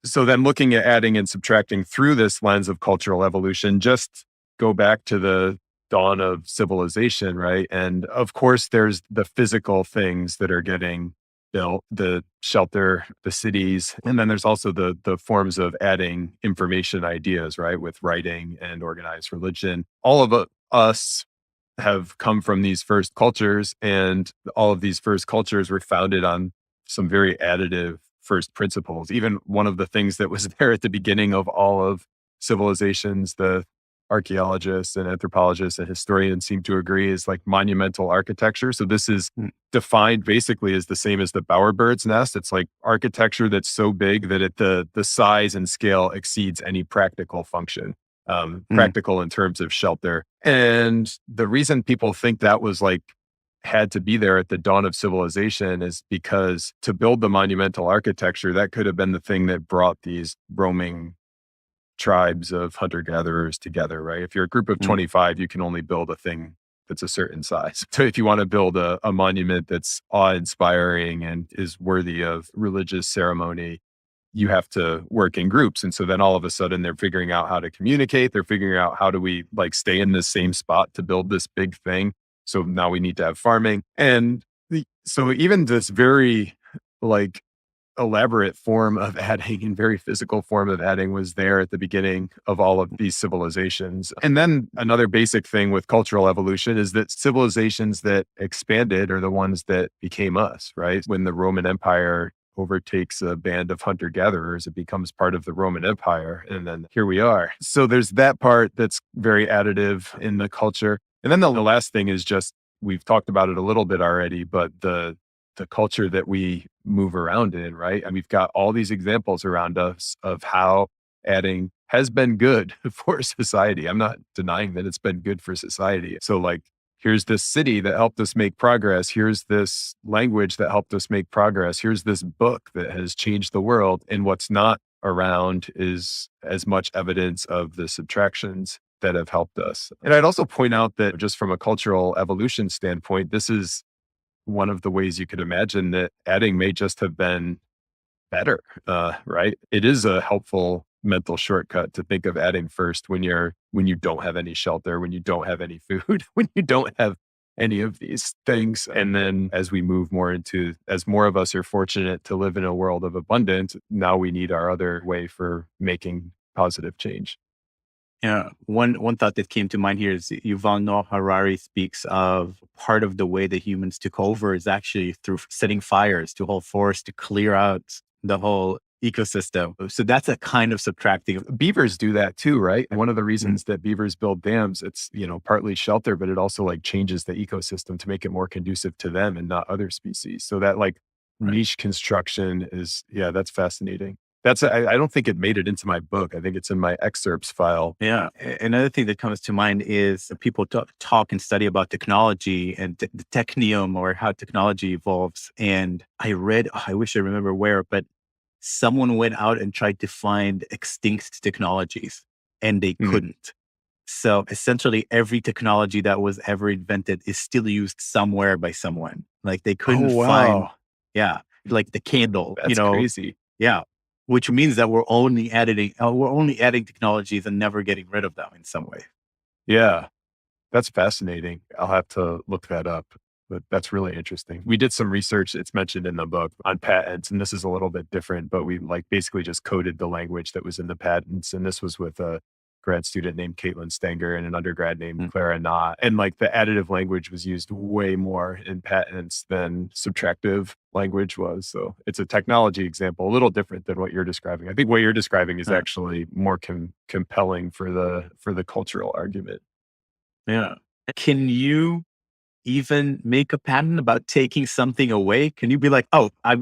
so then looking at adding and subtracting through this lens of cultural evolution, just go back to the dawn of civilization, right? And of course, there's the physical things that are getting built, the shelter, the cities. And then there's also the forms of adding information ideas, right? With writing and organized religion. All of us have come from these first cultures, and all of these first cultures were founded on some very additive first principles. Even one of the things that was there at the beginning of all of civilizations, the archaeologists and anthropologists and historians seem to agree, is like monumental architecture. So this is defined basically as the same as the bowerbird's nest. It's like architecture that's so big that the size and scale exceeds any practical function, practical in terms of shelter. And the reason people think that was like had to be there at the dawn of civilization is because to build the monumental architecture, that could have been the thing that brought these roaming tribes of hunter-gatherers together, right? If you're a group of 25, you can only build a thing that's a certain size. So if you want to build a monument that's awe-inspiring and is worthy of religious ceremony, you have to work in groups. And so then all of a sudden they're figuring out how to communicate. They're figuring out how do we like stay in this same spot to build this big thing. So now we need to have farming. And so even this very like elaborate form of adding and very physical form of adding was there at the beginning of all of these civilizations. And then another basic thing with cultural evolution is that civilizations that expanded are the ones that became us, right? When the Roman Empire overtakes a band of hunter-gatherers, it becomes part of the Roman Empire. And then here we are. So there's that part that's very additive in the culture. And then the last thing is just, we've talked about it a little bit already, but the culture that we move around in, right? And we've got all these examples around us of how adding has been good for society. I'm not denying that it's been good for society. So like, here's this city that helped us make progress. Here's this language that helped us make progress. Here's this book that has changed the world. And what's not around is as much evidence of the subtractions that have helped us. And I'd also point out that just from a cultural evolution standpoint, this is one of the ways you could imagine that adding may just have been better, right? It is a helpful mental shortcut to think of adding first when you don't have any shelter, when you don't have any food, when you don't have any of these things. And then as we move more into, as more of us are fortunate to live in a world of abundance, now we need our other way for making positive change. Yeah. One thought that came to mind here is Yuval Noah Harari speaks of part of the way that humans took over is actually through setting fires to whole forests to clear out the whole ecosystem. So that's a kind of subtracting. Beavers do that too, right? One of the reasons that beavers build dams, it's, partly shelter, but it also like changes the ecosystem to make it more conducive to them and not other species. So that like niche construction is, that's fascinating. I don't think it made it into my book. I think it's in my excerpts file. Yeah. Another thing that comes to mind is people talk and study about technology and the technium or how technology evolves. And I read, I wish I remember where, but someone went out and tried to find extinct technologies and they couldn't. So essentially every technology that was ever invented is still used somewhere by someone. Like they couldn't find, like the candle, That's crazy. Yeah. Which means that we're only adding technologies and never getting rid of them in some way. Yeah, that's fascinating. I'll have to look that up, but that's really interesting. We did some research, it's mentioned in the book, on patents, and this is a little bit different, but we like basically just coded the language that was in the patents. And this was with a grad student named Caitlin Stenger and an undergrad named Clara Knott. And like the additive language was used way more in patents than subtractive language was. So it's a technology example, a little different than what you're describing. I think what you're describing is actually more compelling for the cultural argument. Yeah. Can you even make a patent about taking something away? Can you be like,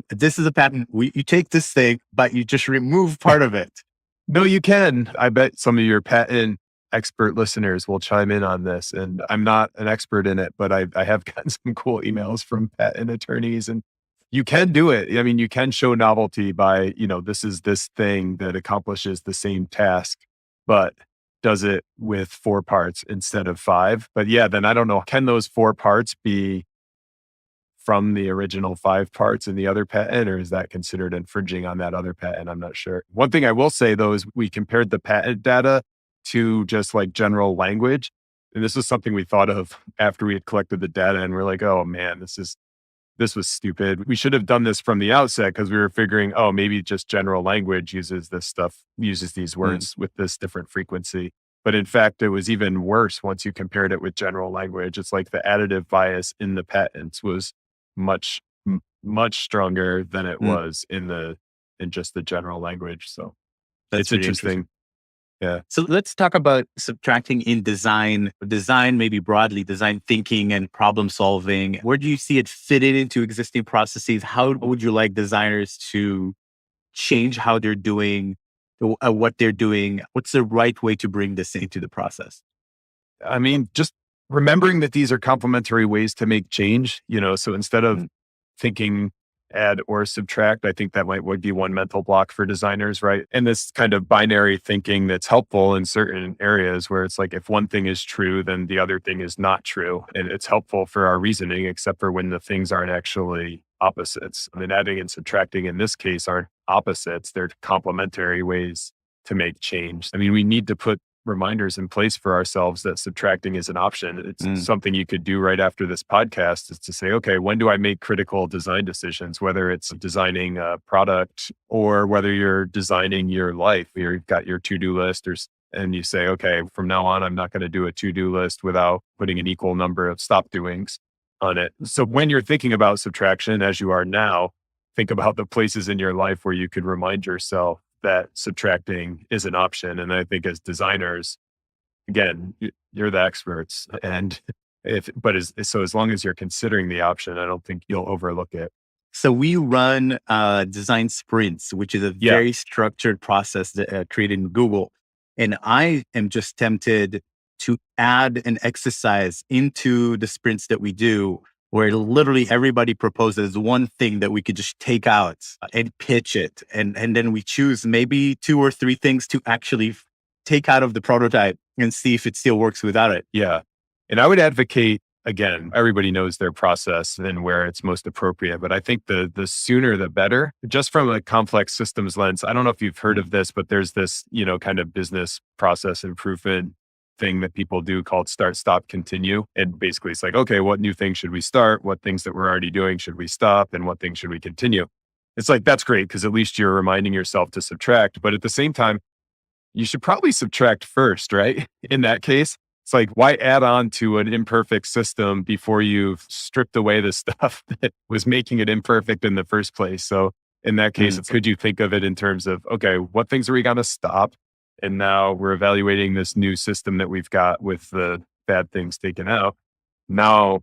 this is a patent. You take this thing, but you just remove part of it. No, you can. I bet some of your patent expert listeners will chime in on this. And I'm not an expert in it, but I have gotten some cool emails from patent attorneys, and you can do it. I mean, you can show novelty by, this is this thing that accomplishes the same task, but does it with 4 parts instead of 5. But then I don't know, can those 4 parts be from the original 5 parts in the other patent, or is that considered infringing on that other patent? I'm not sure. One thing I will say though, is we compared the patent data to just like general language. And this was something we thought of after we had collected the data, and we're like, oh man, this was stupid. We should have done this from the outset, because we were figuring, maybe just general language uses these words with this different frequency. But in fact, it was even worse once you compared it with general language. It's like the additive bias in the patents was much stronger than it was in just the general language. So it's really interesting. Yeah. So let's talk about subtracting in design, maybe broadly, design thinking and problem solving. Where do you see it fitted into existing processes? How would you like designers to change how they're doing, what they're doing? What's the right way to bring this into the process? I mean, just remembering that these are complementary ways to make change, so instead of thinking add or subtract. I think that would be one mental block for designers, right? And this kind of binary thinking that's helpful in certain areas where it's like if one thing is true, then the other thing is not true. And it's helpful for our reasoning, except for when the things aren't actually opposites. I mean, adding and subtracting in this case aren't opposites, they're complementary ways to make change. I mean, we need to put reminders in place for ourselves that subtracting is an option. It's something you could do right after this podcast is to say, okay, when do I make critical design decisions, whether it's designing a product or whether you're designing your life, you've got your to-do list and you say, okay, from now on, I'm not going to do a to-do list without putting an equal number of stop doings on it. So when you're thinking about subtraction, as you are now, think about the places in your life where you could remind yourself that subtracting is an option. And I think as designers, again, you're the experts. And as long as you're considering the option, I don't think you'll overlook it. So we run design sprints, which is a very structured process that created in Google. And I am just tempted to add an exercise into the sprints that we do where literally everybody proposes one thing that we could just take out and pitch it. And then we choose maybe 2 or 3 things to actually take out of the prototype and see if it still works without it. Yeah. And I would advocate, again, everybody knows their process and where it's most appropriate. But I think the sooner the better, just from a complex systems lens. I don't know if you've heard of this, but there's this, kind of business process improvement thing that people do called start, stop, continue. And basically it's like, okay, what new things should we start? What things that we're already doing should we stop? And what things should we continue? It's like, that's great because at least you're reminding yourself to subtract. But at the same time, you should probably subtract first, right? In that case, it's like, why add on to an imperfect system before you've stripped away the stuff that was making it imperfect in the first place? So in that case, could you think of it in terms of, okay, what things are we going to stop? And now we're evaluating this new system that we've got with the bad things taken out. Now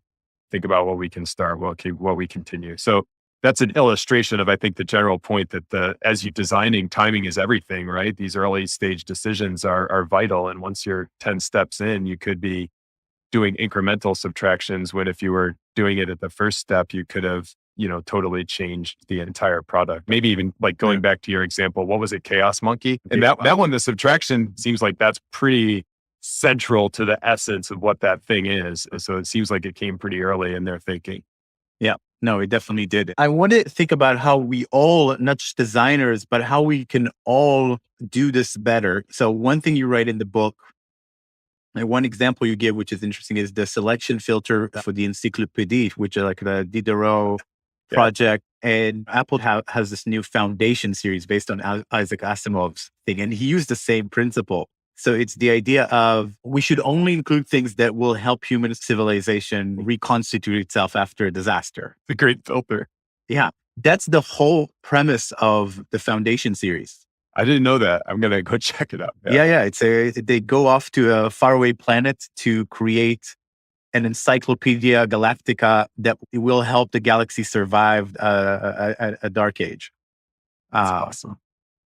think about what we can start, what we continue. So that's an illustration of, I think, the general point that as you're designing, timing is everything, right? These early stage decisions are vital. And once you're 10 steps in, you could be doing incremental subtractions when if you were doing it at the first step, you could have totally changed the entire product. Maybe even like going back to your example, what was it? Chaos Monkey. And that one, the subtraction seems like that's pretty central to the essence of what that thing is. So it seems like it came pretty early in their thinking. Yeah, no, it definitely did. I want to think about how we all, not just designers, but how we can all do this better. So one thing you write in the book, and one example you give, which is interesting, is the selection filter for the encyclopédie, which is like the Diderot project. And Apple has this new foundation series based on Isaac Asimov's thing. And he used the same principle. So it's the idea of we should only include things that will help human civilization reconstitute itself after a disaster. The great filter. Yeah. That's the whole premise of the foundation series. I didn't know that. I'm going to go check it out. Yeah. They go off to a faraway planet to create an Encyclopedia Galactica that will help the galaxy survive a dark age. That's awesome.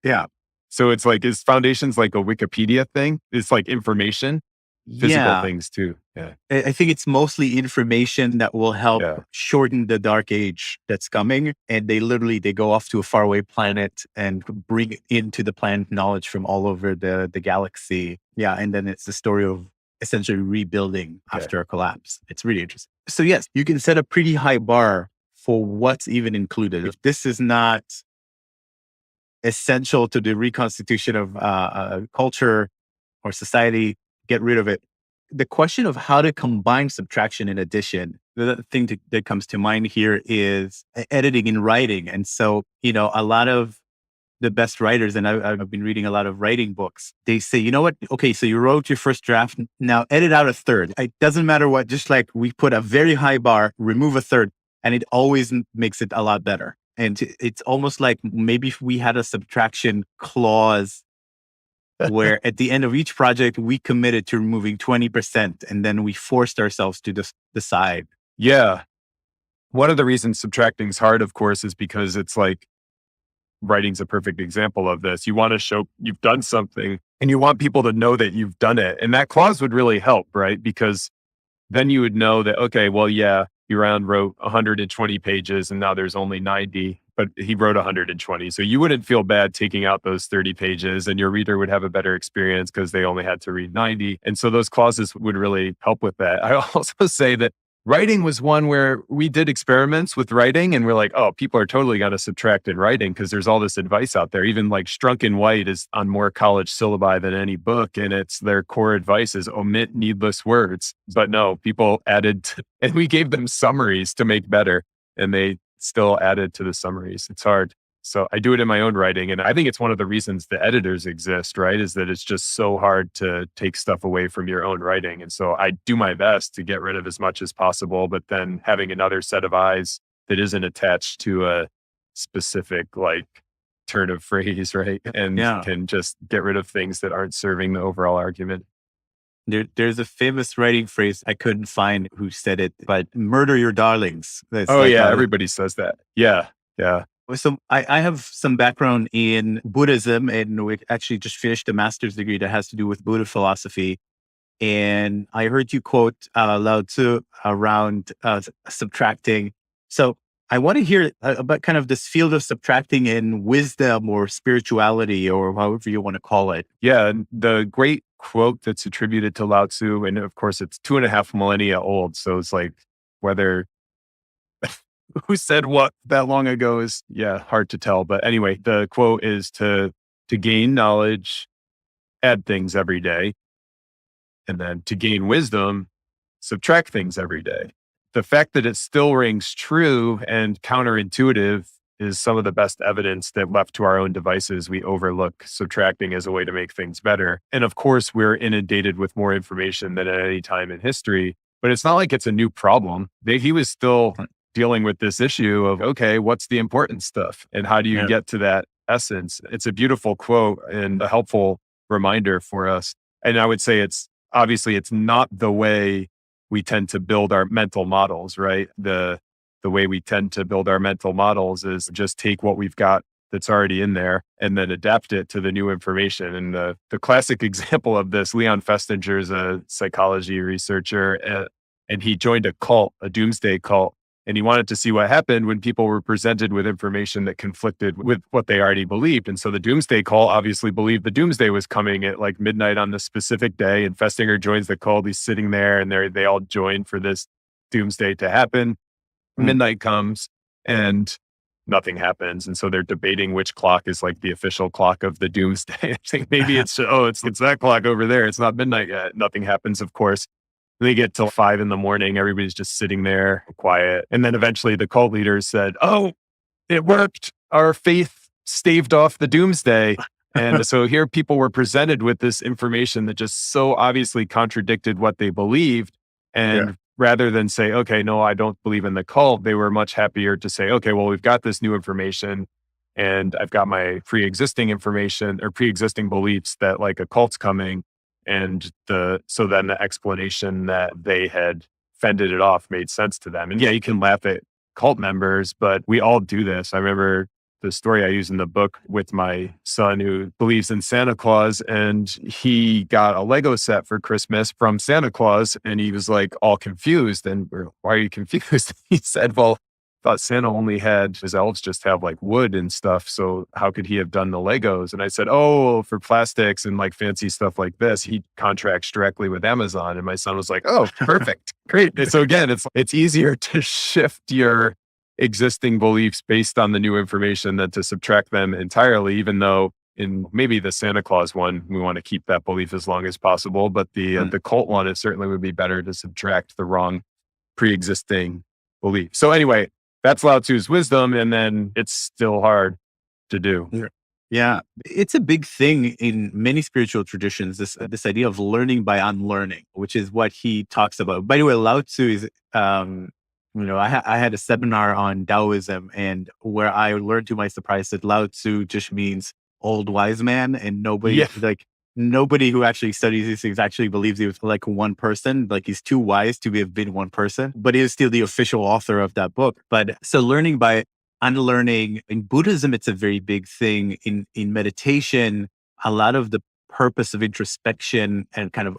Yeah. So it's like, is foundations like a Wikipedia thing? It's like information, physical things too. Yeah. I think it's mostly information that will help shorten the dark age that's coming. And they go off to a faraway planet and bring into the planet knowledge from all over the galaxy. Yeah. And then it's the story of essentially rebuilding after a collapse. It's really interesting. So yes, you can set a pretty high bar for what's even included. If this is not essential to the reconstitution of culture or society, get rid of it. The question of how to combine subtraction and addition, the thing that comes to mind here is editing and writing. And so, a lot of the best writers, and I've been reading a lot of writing books, they say, you know what? Okay, so you wrote your first draft. Now edit out a third. It doesn't matter what, just like we put a very high bar, remove a third, and it always makes it a lot better. And it's almost like maybe if we had a subtraction clause where at the end of each project, we committed to removing 20% and then we forced ourselves to decide. Yeah. One of the reasons subtracting is hard, of course, is because it's like writing's a perfect example of this. You want to show you've done something and you want people to know that you've done it. And that clause would really help, right? Because then you would know that, okay, well, yeah, Yuran wrote 120 pages and now there's only 90, but he wrote 120. So you wouldn't feel bad taking out those 30 pages and your reader would have a better experience because they only had to read 90. And so those clauses would really help with that. I also say that writing was one where we did experiments with writing and we're like, oh, people are totally going to subtract in writing because there's all this advice out there. Even like Strunk and White is on more college syllabi than any book. And it's their core advice is omit needless words. But no, people added, and we gave them summaries to make better. And they still added to the summaries. It's hard. So I do it in my own writing. And I think it's one of the reasons the editors exist, right? Is that it's just so hard to take stuff away from your own writing. And so I do my best to get rid of as much as possible, but then having another set of eyes that isn't attached to a specific like turn of phrase, right? And can just get rid of things that aren't serving the overall argument. There's a famous writing phrase, I couldn't find who said it, but murder your darlings. That's everybody says that. Yeah. So I have some background in Buddhism, and we actually just finished a master's degree that has to do with Buddha philosophy. And I heard you quote Lao Tzu around subtracting. So I want to hear about kind of this field of subtracting in wisdom or spirituality or however you want to call it. Yeah. The great quote that's attributed to Lao Tzu, and of course it's 2.5 millennia old. So it's like whether who said what that long ago is, hard to tell. But anyway, the quote is to gain knowledge, add things every day. And then to gain wisdom, subtract things every day. The fact that it still rings true and counterintuitive is some of the best evidence that left to our own devices, we overlook subtracting as a way to make things better. And of course, we're inundated with more information than at any time in history, but it's not like it's a new problem. He was still dealing with this issue of, okay, what's the important stuff? And how do you get to that essence? It's a beautiful quote and a helpful reminder for us. And I would say it's not the way we tend to build our mental models, right? The way we tend to build our mental models is just take what we've got that's already in there and then adapt it to the new information. And the classic example of this, Leon Festinger is a psychology researcher, and he joined a cult, a doomsday cult. And he wanted to see what happened when people were presented with information that conflicted with what they already believed. And so the doomsday cult obviously believed the doomsday was coming at like midnight on the specific day. And Festinger joins the cult. He's sitting there and they all join for this doomsday to happen. Midnight comes and nothing happens. And so they're debating which clock is like the official clock of the doomsday. I think maybe it's that clock over there. It's not midnight yet. Nothing happens, of course. They get till 5 a.m. Everybody's just sitting there quiet. And then eventually the cult leaders said, oh, it worked. Our faith staved off the doomsday. And so here people were presented with this information that just so obviously contradicted what they believed. And rather than say, okay, no, I don't believe in the cult, they were much happier to say, okay, well, we've got this new information and I've got my pre-existing information or pre-existing beliefs that like a cult's coming. And so then the explanation that they had fended it off made sense to them. And you can laugh at cult members, but we all do this. I remember the story I use in the book with my son who believes in Santa Claus, and he got a Lego set for Christmas from Santa Claus, and he was like all confused. And we're, why are you confused? He said, well, I thought Santa only had, his elves just have like wood and stuff. So how could he have done the Legos? And I said, oh, for plastics and like fancy stuff like this, he contracts directly with Amazon. And my son was like, oh, perfect. Great. And so again, it's easier to shift your existing beliefs based on the new information than to subtract them entirely, even though in maybe the Santa Claus one, we want to keep that belief as long as possible. But the cult one, it certainly would be better to subtract the wrong pre-existing belief. So anyway, that's Lao Tzu's wisdom, and then it's still hard to do. Yeah, it's a big thing in many spiritual traditions, this idea of learning by unlearning, which is what he talks about. By the way, Lao Tzu is, I had a seminar on Taoism, and where I learned to my surprise that Lao Tzu just means old wise man, and nobody who actually studies these things actually believes he was like one person. Like he's too wise to have been one person, but he is still the official author of that book. But so learning by unlearning in Buddhism, it's a very big thing. In meditation, a lot of the purpose of introspection and kind of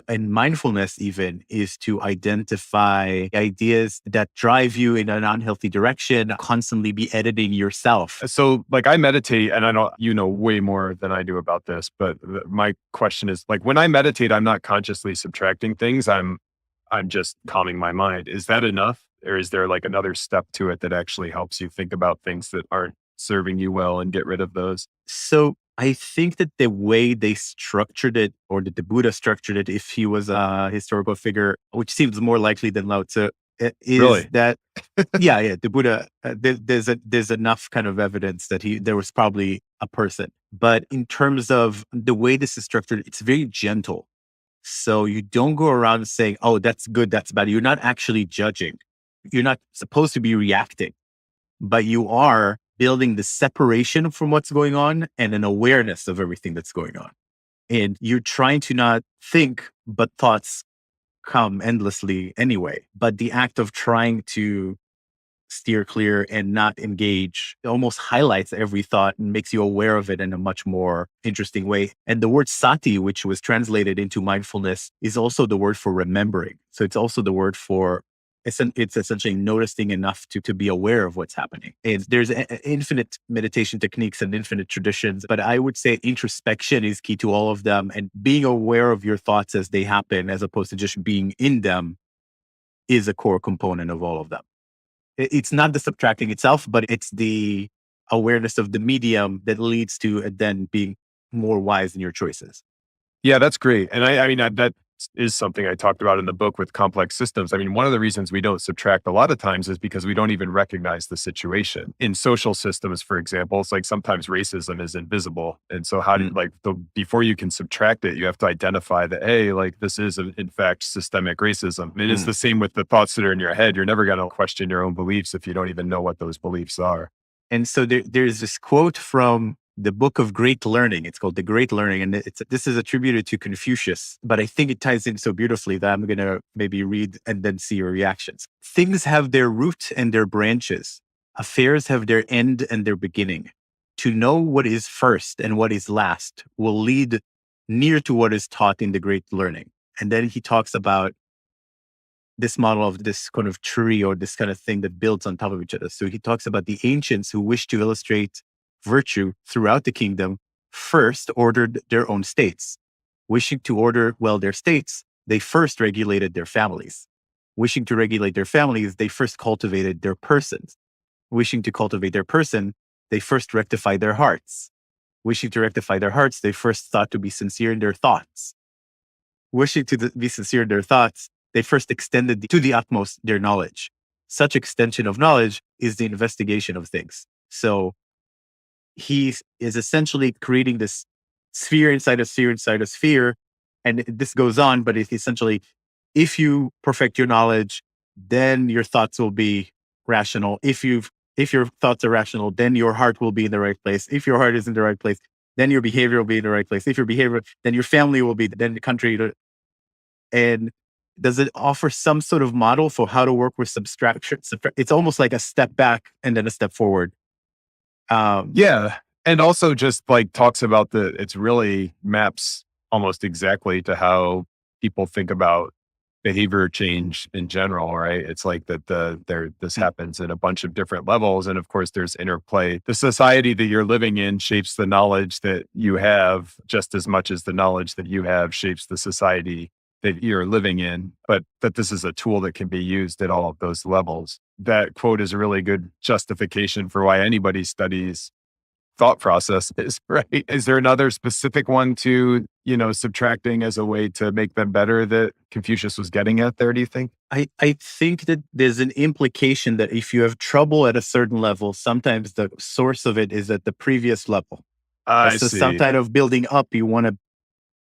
and mindfulness even is to identify ideas that drive you in an unhealthy direction, constantly be editing yourself. So like I meditate, and I know you know way more than I do about this, but my question is like when I meditate, I'm not consciously subtracting things. I'm just calming my mind. Is that enough? Or is there like another step to it that actually helps you think about things that aren't serving you well and get rid of those? So I think that the way they structured it, or that the Buddha structured it, if he was a historical figure, which seems more likely than Lao Tzu, is Really? that yeah, the Buddha. There's enough kind of evidence that there was probably a person. But in terms of the way this is structured, it's very gentle. So you don't go around saying, "Oh, that's good, that's bad." You're not actually judging. You're not supposed to be reacting, but you are building the separation from what's going on and an awareness of everything that's going on. And you're trying to not think, but thoughts come endlessly anyway. But the act of trying to steer clear and not engage almost highlights every thought and makes you aware of it in a much more interesting way. And the word sati, which was translated into mindfulness, is also the word for remembering. So it's also the word for it's essentially noticing enough to be aware of what's happening. And there's infinite meditation techniques and infinite traditions, but I would say introspection is key to all of them, and being aware of your thoughts as they happen, as opposed to just being in them, is a core component of all of them. It's not the subtracting itself, but it's the awareness of the medium that leads to then being more wise in your choices. Yeah, that's great. And I mean, that is something I talked about in the book with complex systems. I mean, one of the reasons we don't subtract a lot of times is because we don't even recognize the situation. In social systems, for example, it's like sometimes racism is invisible. And so how do before you can subtract it, you have to identify that, hey, like this is in fact systemic racism. It is the same with the thoughts that are in your head. You're never going to question your own beliefs if you don't even know what those beliefs are. And so there's this quote from the book of Great Learning. It's called The Great Learning. And this is attributed to Confucius, but I think it ties in so beautifully that I'm going to maybe read and then see your reactions. Things have their root and their branches. Affairs have their end and their beginning. To know what is first and what is last will lead near to what is taught in the Great Learning. And then he talks about this model of this kind of tree or this kind of thing that builds on top of each other. So he talks about the ancients who wish to illustrate virtue throughout the kingdom first ordered their own states. Wishing to order well their states, they first regulated their families. Wishing to regulate their families, they first cultivated their persons. Wishing to cultivate their person, they first rectified their hearts. Wishing to rectify their hearts, they first thought to be sincere in their thoughts. Wishing to be sincere in their thoughts, they first extended to the utmost their knowledge. Such extension of knowledge is the investigation of things. So he is essentially creating this sphere inside a sphere inside a sphere. And this goes on, but it's essentially, if you perfect your knowledge, then your thoughts will be rational. If your thoughts are rational, then your heart will be in the right place. If your heart is in the right place, then your behavior will be in the right place. If your behavior, then your family will be, then the country. And does it offer some sort of model for how to work with subtraction? It's almost like a step back and then a step forward. Yeah. And also just like talks about it's really maps almost exactly to how people think about behavior change in general, right? It's like that this happens in a bunch of different levels. And of course there's interplay. The society that you're living in shapes the knowledge that you have just as much as the knowledge that you have shapes the society that you're living in, but that this is a tool that can be used at all of those levels. That quote is a really good justification for why anybody studies thought processes, right? Is there another specific one to, subtracting as a way to make them better that Confucius was getting at there, do you think? I think that there's an implication that if you have trouble at a certain level, sometimes the source of it is at the previous level. I so see. some kind of building up, you want to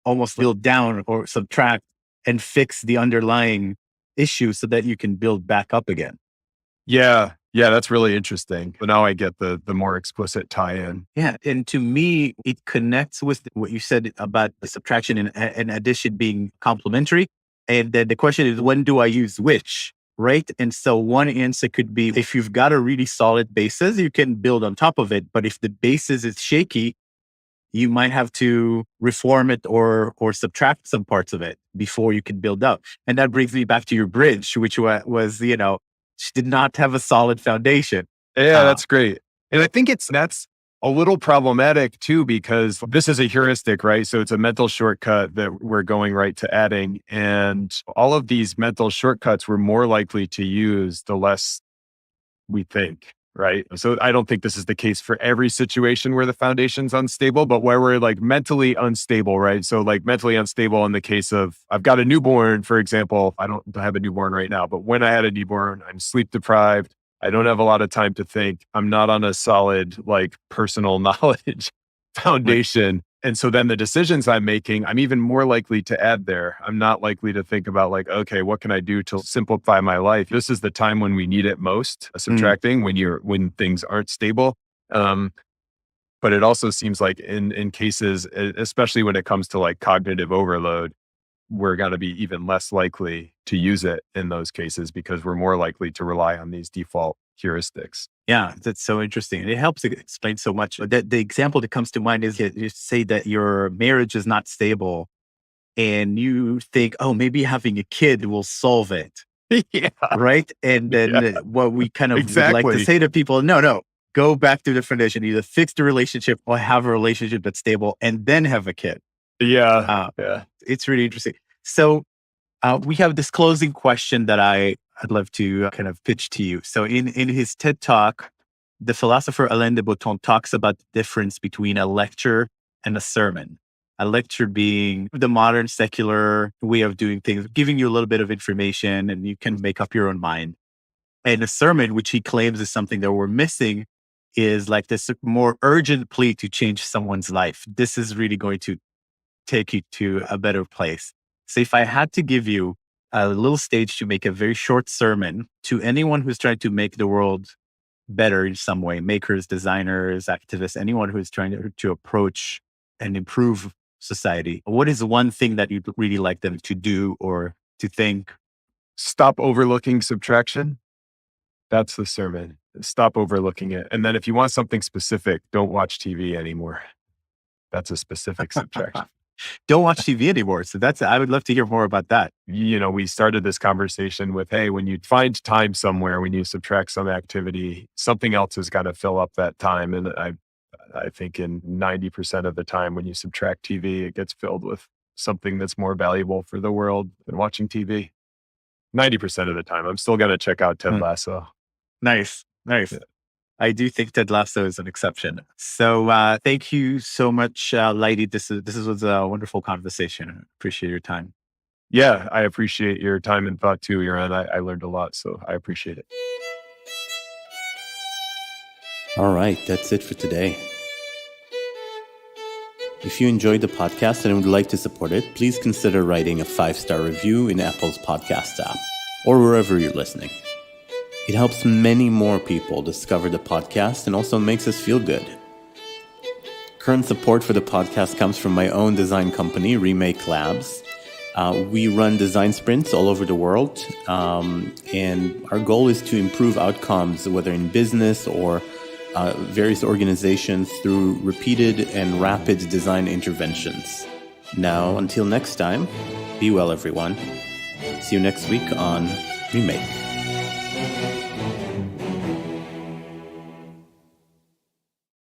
almost build down or subtract and fix the underlying issue so that you can build back up again. Yeah, that's really interesting. But now I get the more explicit tie-in. Yeah, and to me, it connects with what you said about the subtraction and addition being complementary. And then the question is, when do I use which, right? And so one answer could be, if you've got a really solid basis, you can build on top of it. But if the basis is shaky, you might have to reform it or subtract some parts of it before you can build up. And that brings me back to your bridge, which was, she did not have a solid foundation. Yeah, that's great. And I think that's a little problematic too, because this is a heuristic, right? So it's a mental shortcut that we're going right to adding. And all of these mental shortcuts we're more likely to use the less we think, right? So I don't think this is the case for every situation where the foundation's unstable, but where we're like mentally unstable, right? So like mentally unstable in the case of, I've got a newborn, for example. I don't have a newborn right now, but when I had a newborn, I'm sleep deprived. I don't have a lot of time to think. I'm not on a solid, like, personal knowledge foundation. And so then the decisions I'm making, I'm even more likely to add there. I'm not likely to think about like, okay, what can I do to simplify my life? This is the time when we need it most, subtracting, when things aren't stable. But it also seems like in cases, especially when it comes to like cognitive overload, we're going to be even less likely to use it in those cases because we're more likely to rely on these default heuristics. Yeah, that's so interesting. It helps explain so much. The example that comes to mind is you say that your marriage is not stable and you think, oh, maybe having a kid will solve it. Yeah. Right. And then what we kind of would like to say to people, no, go back to the foundation, either fix the relationship or have a relationship that's stable and then have a kid. Yeah. It's really interesting. So we have this closing question that I'd love to kind of pitch to you. So in his TED Talk, the philosopher Alain de Botton talks about the difference between a lecture and a sermon. A lecture being the modern secular way of doing things, giving you a little bit of information and you can make up your own mind. And a sermon, which he claims is something that we're missing, is like this more urgent plea to change someone's life. This is really going to take you to a better place. So if I had to give you a little stage to make a very short sermon to anyone who's trying to make the world better in some way, makers, designers, activists, anyone who's trying to approach and improve society, what is one thing that you'd really like them to do or to think? Stop overlooking subtraction. That's the sermon. Stop overlooking it. And then if you want something specific, don't watch TV anymore. That's a specific subtraction. Don't watch TV anymore. So I would love to hear more about that. We started this conversation with, hey, when you find time somewhere, when you subtract some activity, something else has got to fill up that time. And I think in 90% of the time when you subtract TV, it gets filled with something that's more valuable for the world than watching TV. 90% of the time. I'm still going to check out Ted Lasso. Nice. Yeah. I do think Ted Lasso is an exception. So thank you so much, Leidy. This was a wonderful conversation. I appreciate your time. Yeah, I appreciate your time and thought too, Yaron. I learned a lot, so I appreciate it. All right, that's it for today. If you enjoyed the podcast and would like to support it, please consider writing a 5-star review in Apple's podcast app or wherever you're listening. It helps many more people discover the podcast and also makes us feel good. Current support for the podcast comes from my own design company, Remake Labs. We run design sprints all over the world, and our goal is to improve outcomes, whether in business or various organizations, through repeated and rapid design interventions. Now, until next time, be well, everyone. See you next week on Remake.